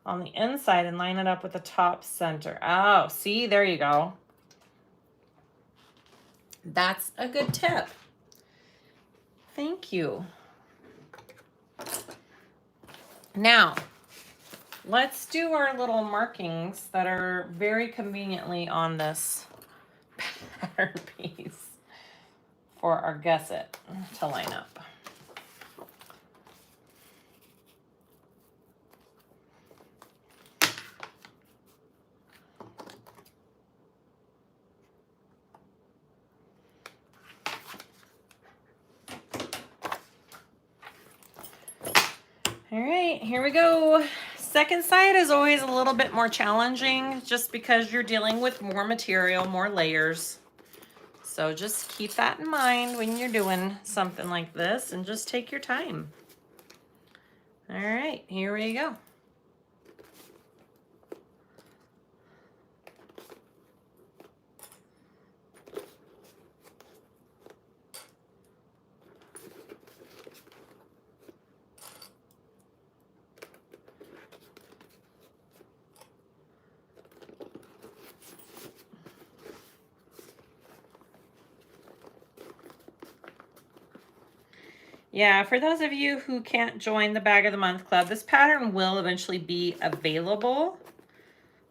on the inside and line it up with the top center. Oh, see, there you go. That's a good tip. Thank you. Now, let's do our little markings that are very conveniently on this pattern piece for our gusset to line up. All right, here we go. Second side is always a little bit more challenging just because you're dealing with more material, more layers. So just keep that in mind when you're doing something like this and just take your time. All right, here we go. Yeah, for those of you who can't join the Bag of the Month Club, this pattern will eventually be available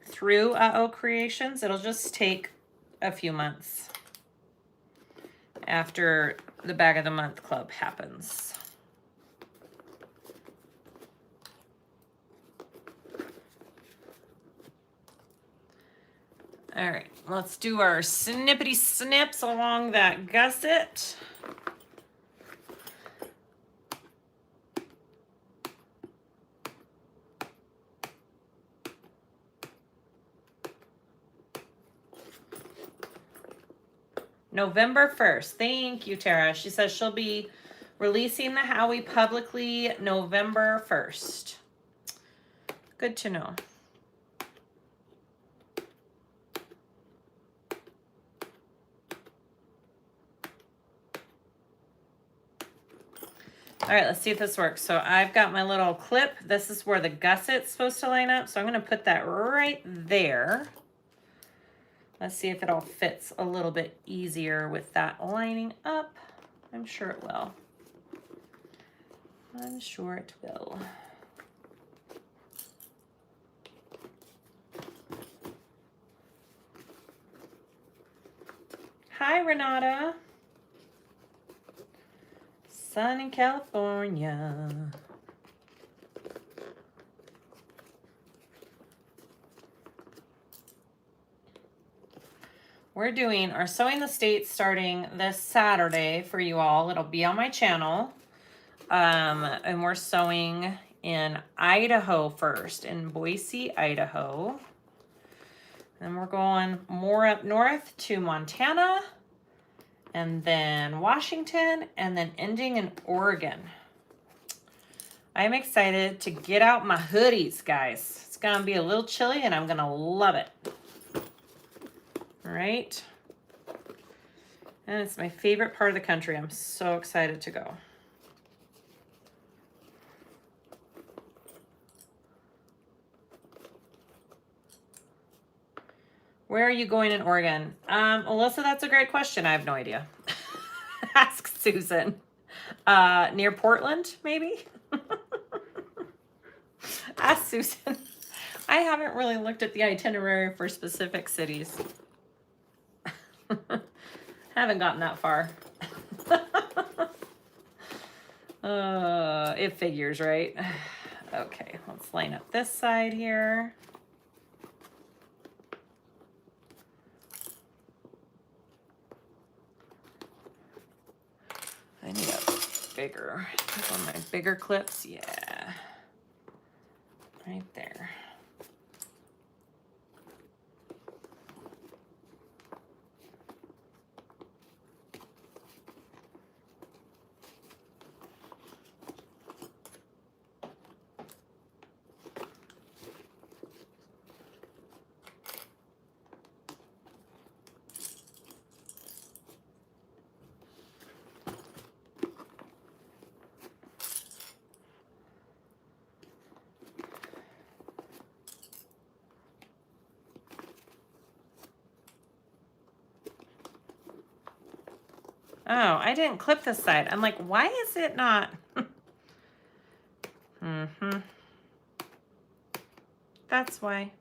through UhOh Creations. It'll just take a few months after the Bag of the Month Club happens. All right, let's do our snippety snips along that gusset. November 1st. Thank you, Tara. She says she'll be releasing the Howie publicly November 1st. Good to know. All right, let's see if this works. So I've got my little clip. This is where the gusset's supposed to line up. So I'm going to put that right there. Let's see if it all fits a little bit easier with that lining up. I'm sure it will. I'm sure it will. Hi, Renata. Sun in California. We're doing our Sewing the States starting this Saturday for you all. It'll be on my channel. And we're sewing in Idaho first, in Boise, Idaho. And we're going more up north to Montana, and then Washington, and then ending in Oregon. I'm excited to get out my hoodies, guys. It's gonna be a little chilly and I'm gonna love it. All right. And it's my favorite part of the country. I'm so excited to go. Where are you going in Oregon? Alyssa, that's a great question. I have no idea. Ask Susan. Near Portland, maybe? Ask Susan. I haven't really looked at the itinerary for specific cities. Haven't gotten that far. It figures, right? Okay, let's line up this side here. I need a bigger, one of my bigger clips. Yeah, right there. Oh, I didn't clip this side. I'm like, why is it not? That's why.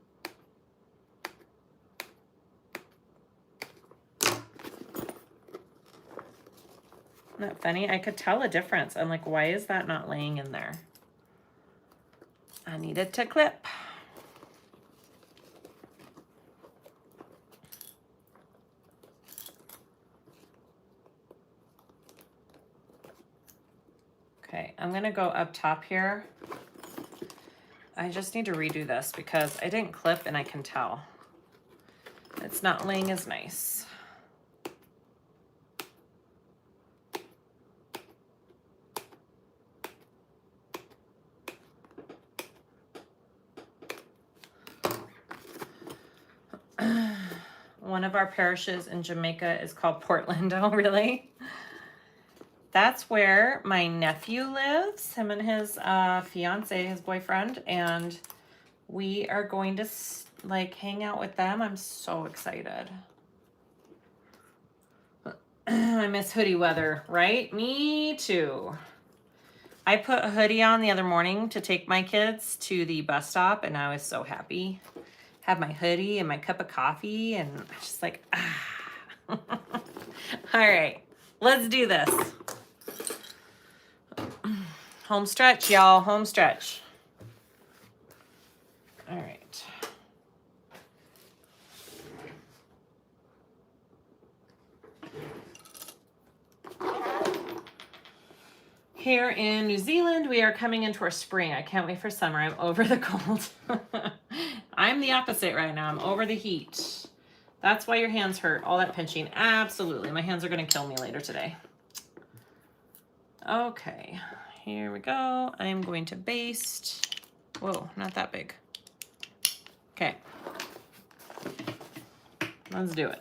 Isn't that funny? I could tell a difference. I'm like, why is that not laying in there? I needed to clip. Okay, I'm gonna go up top here. I just need to redo this because I didn't clip and I can tell. It's not laying as nice. One of our parishes in Jamaica is called Portland. Oh, really? That's where my nephew lives, him and his fiance, his boyfriend, and we are going to like hang out with them. I'm so excited. I miss hoodie weather, right? Me too. I put a hoodie on the other morning to take my kids to the bus stop, and I was so happy. Have my hoodie and my cup of coffee, and I was just like, ah. All right, let's do this. Home stretch, y'all, home stretch. All right. Here in New Zealand, we are coming into our spring. I can't wait for summer. I'm over the cold. I'm the opposite right now. I'm over the heat. That's why your hands hurt. All that pinching. Absolutely. My hands are going to kill me later today. Okay. Here we go. I'm going to baste. Whoa, not that big. Okay. Let's do it.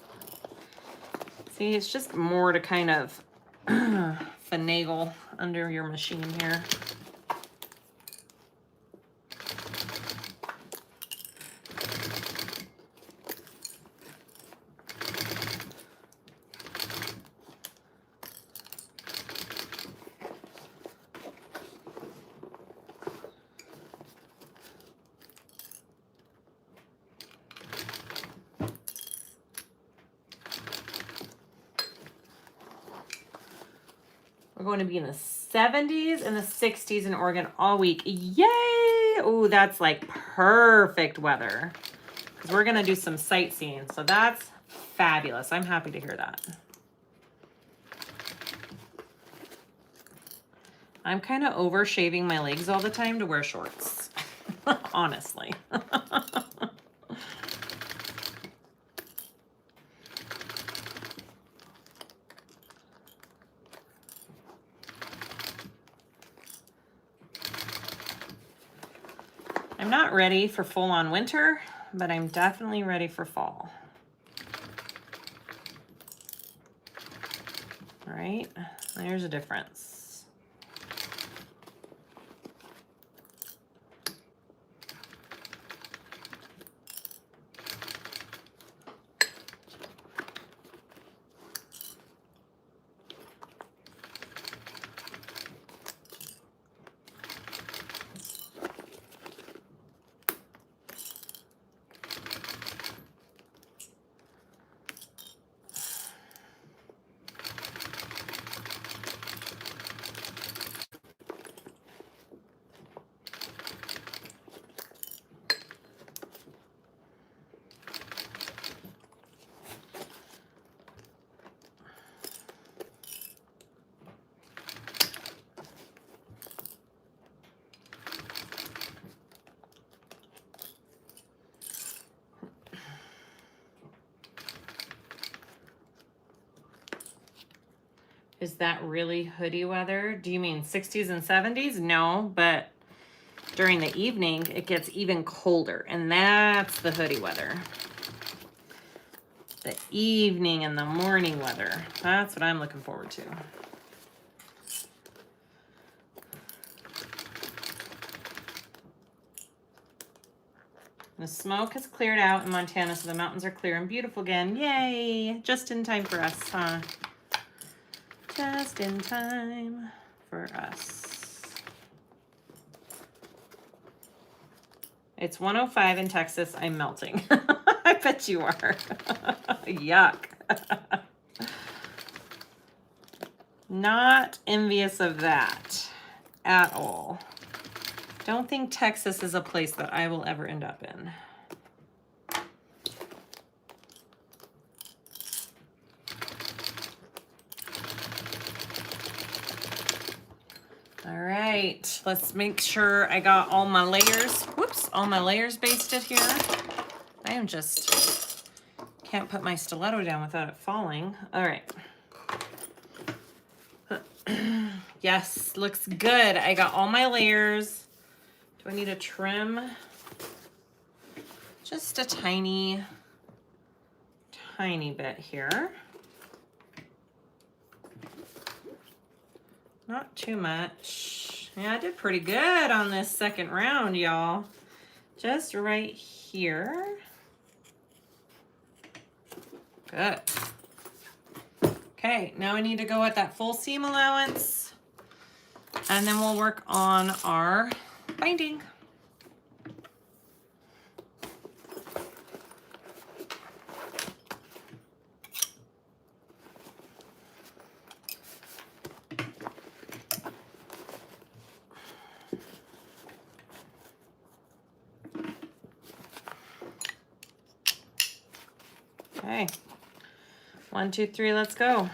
See, it's just more to kind of finagle under your machine here. We're going to be in the 70s and the 60s in Oregon all week. Yay! Oh, that's like perfect weather. Because we're going to do some sightseeing. So that's fabulous. I'm happy to hear that. I'm kind of over shaving my legs all the time to wear shorts. Honestly. I'm not ready for full-on winter, but I'm definitely ready for fall. All right, there's a difference. Is that really hoodie weather? Do you mean 60s and 70s? No, but during the evening, it gets even colder, and that's the hoodie weather. The evening and the morning weather. That's what I'm looking forward to. The smoke has cleared out in Montana, so the mountains are clear and beautiful again. Yay! Just in time for us, huh? Just in time for us. It's 105 in Texas. I'm melting. I bet you are. Yuck. Not envious of that at all. Don't think Texas is a place that I will ever end up in. All right, let's make sure I got all my layers. Whoops, all my layers basted here. I am just, can't put my stiletto down without it falling. All right. Yes, looks good. I got all my layers. Do I need a trim? Just a tiny bit here. Not too much. Yeah, I did pretty good on this second round, y'all. Just right here. Good. Okay, now I need to go at that full seam allowance, and then we'll work on our binding. Okay, 1, 2, 3, let's go.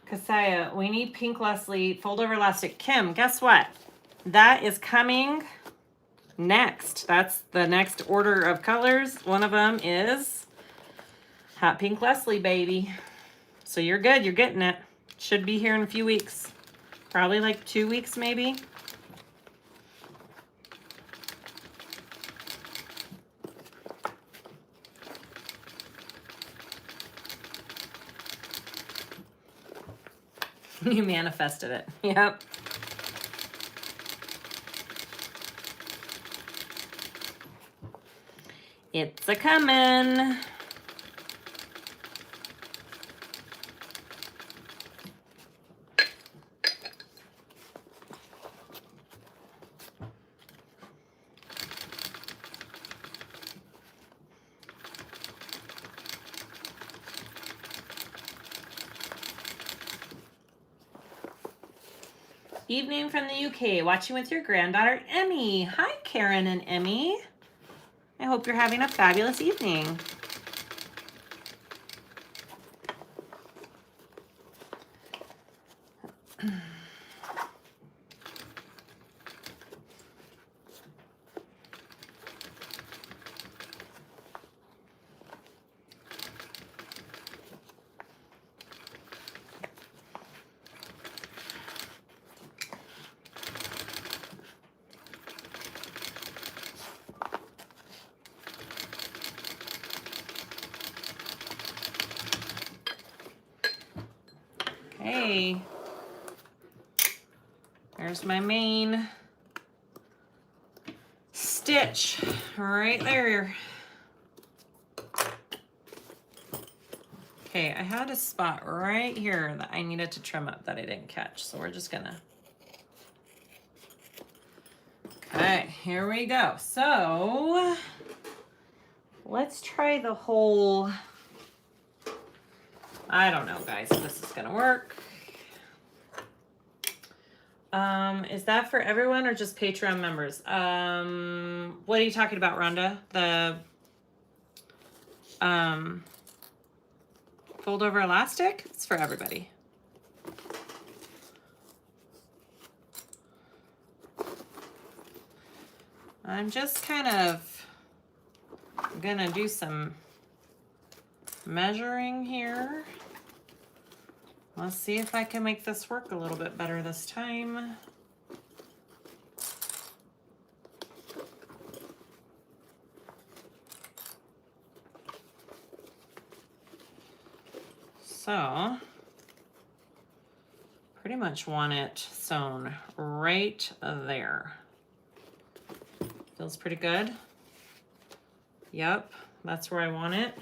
Kasaya, we need pink Leslie fold over elastic. Kim, guess what? That is coming next. That's the next order of colors. One of them is hot pink Leslie, baby. So you're good. You're getting it. Should be here in a few weeks. Probably like 2 weeks, maybe. You manifested it. Yep. It's a coming. Evening from the UK, watching with your granddaughter, Emmy. Hi, Karen and Emmy. I hope you're having a fabulous evening. Okay. There's my main stitch right there. Okay, I had a spot right here that I needed to trim up that I didn't catch, so we're just gonna... Okay, here we go. So let's try the whole... I don't know, guys, if this is gonna work. Is that for everyone or just Patreon members? What are you talking about, Rhonda? The fold over elastic? It's for everybody. I'm just kind of gonna do some measuring here. Let's see if I can make this work a little bit better this time. So, pretty much want it sewn right there. Feels pretty good. Yep, that's where I want it.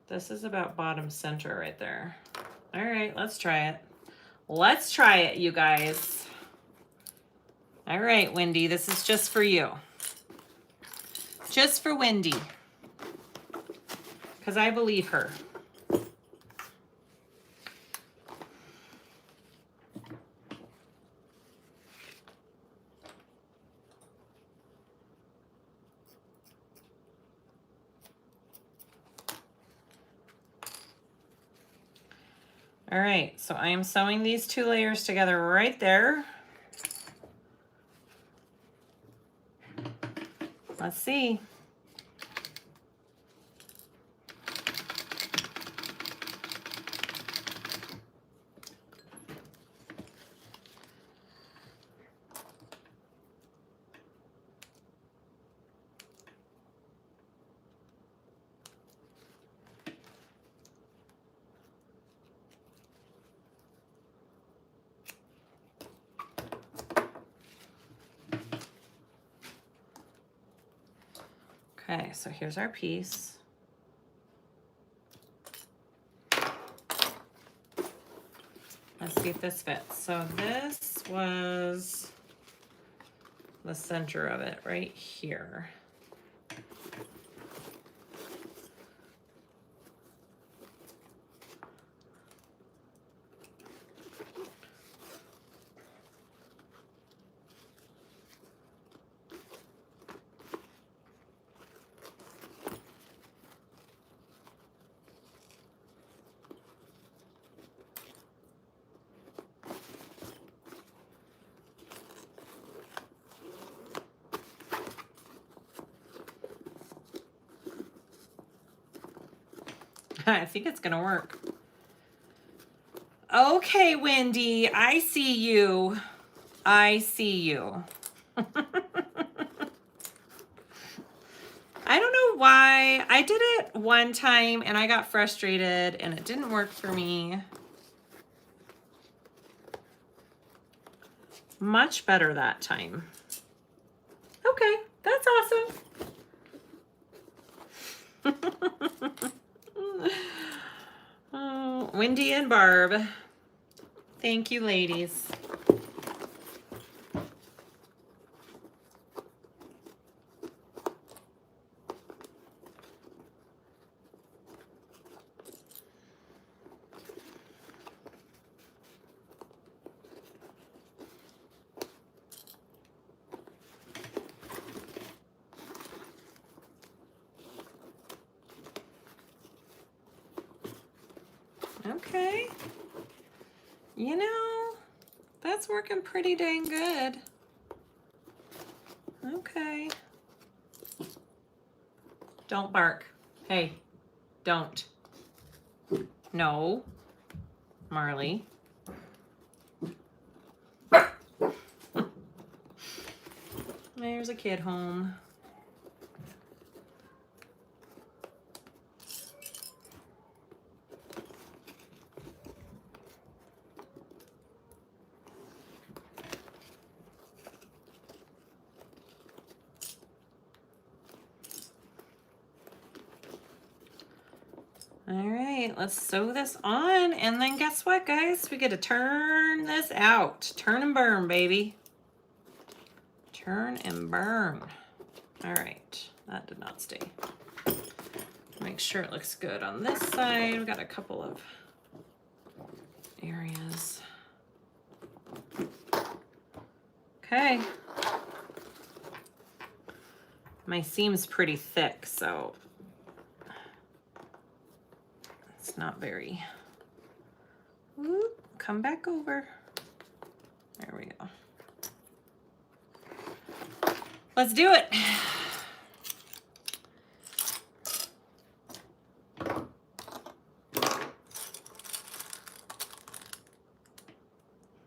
This is about bottom center right there. All right, let's try it. Let's try it, you guys. All right, Wendy, this is just for you. Just for Wendy. Because I believe her. All right, so I am sewing these 2 layers together right there. Let's see. Okay, so here's our piece. Let's see if this fits. So this was the center of it right here. I think it's gonna work. Okay, Wendy, I see you. I see you. I don't know why. I did it one time and I got frustrated and it didn't work for me. Much better that time. Okay, that's awesome. Oh, Wendy and Barb. Thank you, ladies. Okay. You know, that's working pretty dang good. Okay. Don't bark. Hey, don't. No, Marley. There's a kid home. All right, let's sew this on, and then guess what, guys? We get to turn this out. Turn and burn, baby. Turn and burn. All right, that did not stay. Make sure it looks good on this side. We got a couple of areas. Okay. My seam's pretty thick, so it's not very. Whoop, come back over. There we go. Let's do it.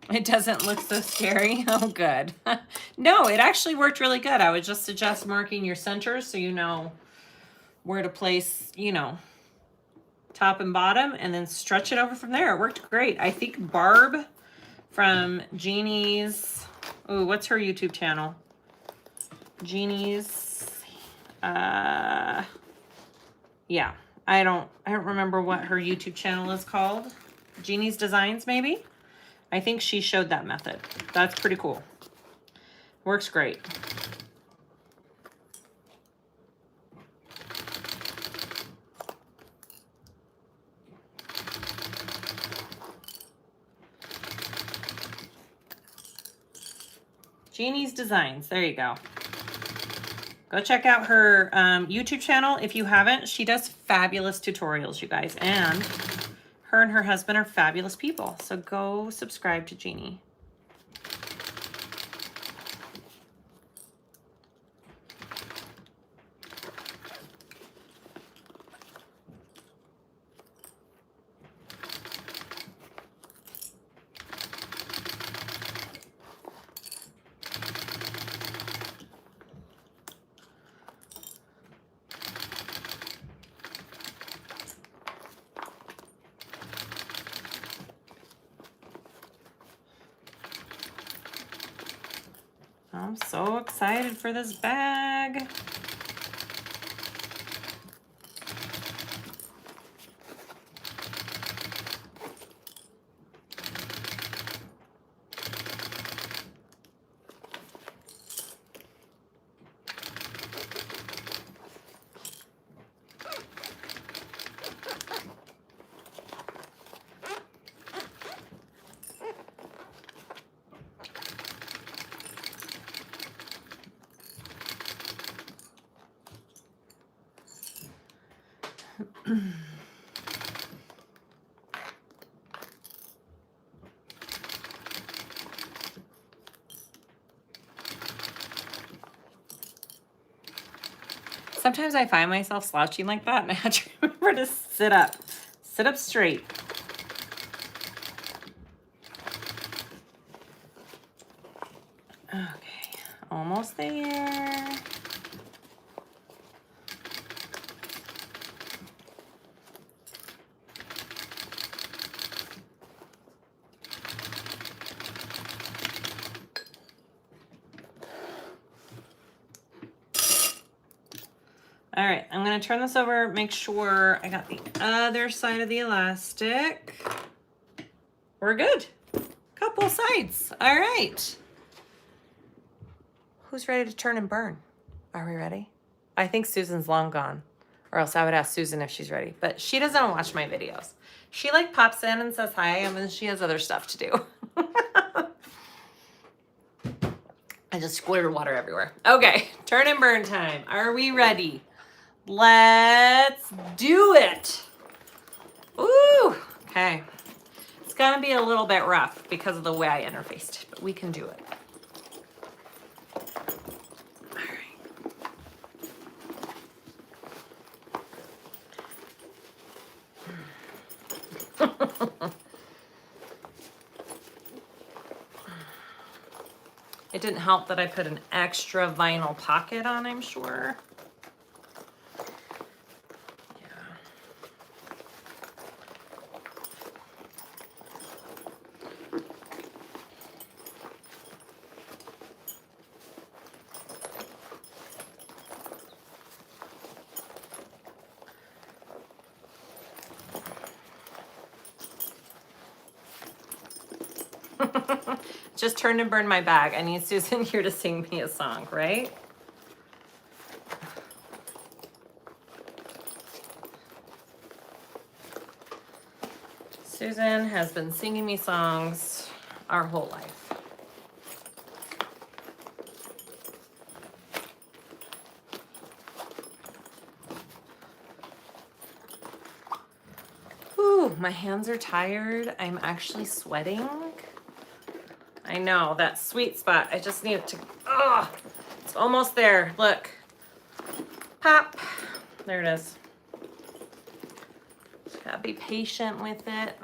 It doesn't look so scary. Oh, good. No, it actually worked really good. I would just suggest marking your centers so you know where to place, you know, top and bottom, and then stretch it over from there. It worked great. I think Barb from Jeannie's, oh, what's her YouTube channel? Jeannie's, yeah, I don't remember what her YouTube channel is called. Jeannie's Designs, maybe? I think she showed that method. That's pretty cool. Works great. Jeannie's Designs. There you go. Go check out her YouTube channel if you haven't. She does fabulous tutorials, you guys. And her husband are fabulous people. So go subscribe to Jeannie. I'm so excited for this bag. Sometimes I find myself slouching like that and I have to remember to sit up. Sit up straight. Okay, almost there. All right, I'm gonna turn this over, make sure I got the other side of the elastic. We're good. Couple sides. All right. Who's ready to turn and burn? Are we ready? I think Susan's long gone, or else I would ask Susan if she's ready, but she doesn't watch my videos. She like pops in and says hi, and then she has other stuff to do. I just squirted water everywhere. Okay, turn and burn time. Are we ready? Let's do it. Ooh, Okay. It's going to be a little bit rough because of the way I interfaced, but we can do it. All right. It didn't help that I put an extra vinyl pocket on, I'm sure. Just turned and burned my bag. I need Susan here to sing me a song, right? Susan has been singing me songs our whole life. Whew, my hands are tired. I'm actually sweating. I know, that sweet spot. I just need it to, oh, it's almost there. Look. Pop. There it is. Just gotta be patient with it.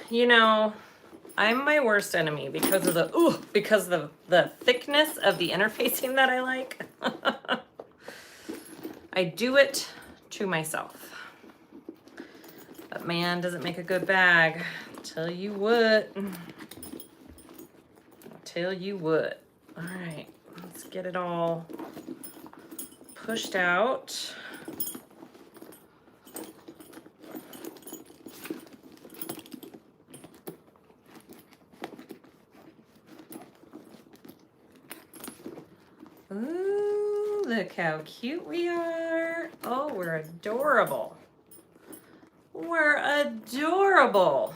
You know, I'm my worst enemy because of the thickness of the interfacing that I like. I do it to myself. But man, does it make a good bag. I'll tell you what. I'll tell you what. All right, let's get it all pushed out. Ooh, look how cute we are. Oh, we're adorable. We're adorable.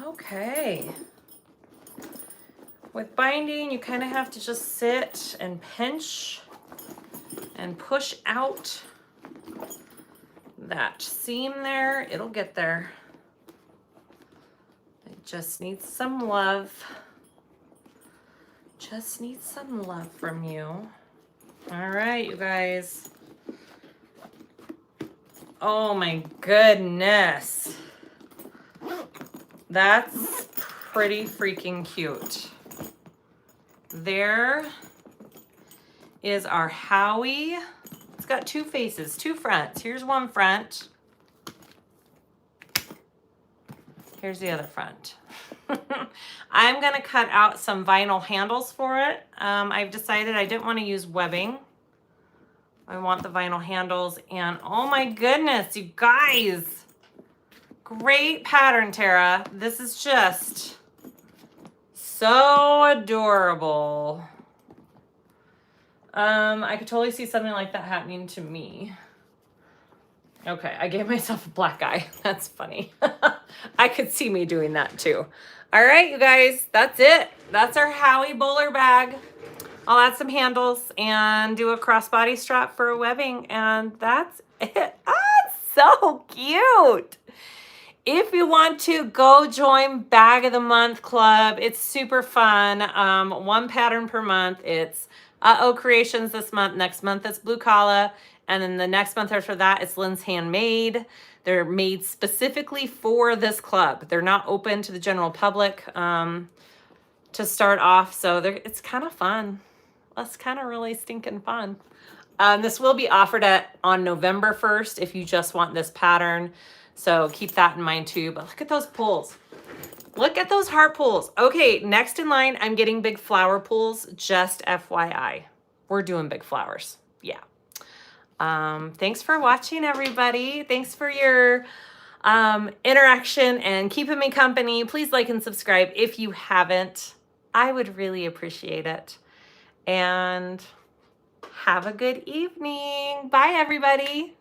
Okay. With binding, you kind of have to just sit and pinch and push out that seam there. It'll get there. It just needs some love. Just need some love from you. All right, you guys. Oh my goodness. That's pretty freaking cute. There is our Howie. It's got two faces, two fronts. Here's one front. Here's the other front. I'm gonna cut out some vinyl handles for it. I've decided I didn't want to use webbing. I want the vinyl handles, and oh my goodness, you guys. Great pattern, Tara. This is just so adorable. I could totally see something like that happening to me. Okay, I gave myself a black eye. That's funny. I could see me doing that too. All right, you guys, that's it. That's our Howie bowler bag. I'll add some handles and do a crossbody strap for a webbing, and that's it. Ah, it's so cute. If you want to, go join Bag of the Month Club. It's super fun. One pattern per month. It's UhOh Creations this month. Next month it's Blue Collar. And then the next month after that, it's Lynn's Handmade. They're made specifically for this club. They're not open to the general public to start off. So it's kind of fun. That's kind of really stinking fun. This will be offered on November 1st if you just want this pattern. So keep that in mind too. But look at those pulls. Look at those heart pulls. Okay, next in line, I'm getting big flower pulls. Just FYI. We're doing big flowers. Yeah. Thanks for watching, everybody. Thanks for your interaction and keeping me company. Please like and subscribe if you haven't. I would really appreciate it. And have a good evening. Bye, everybody.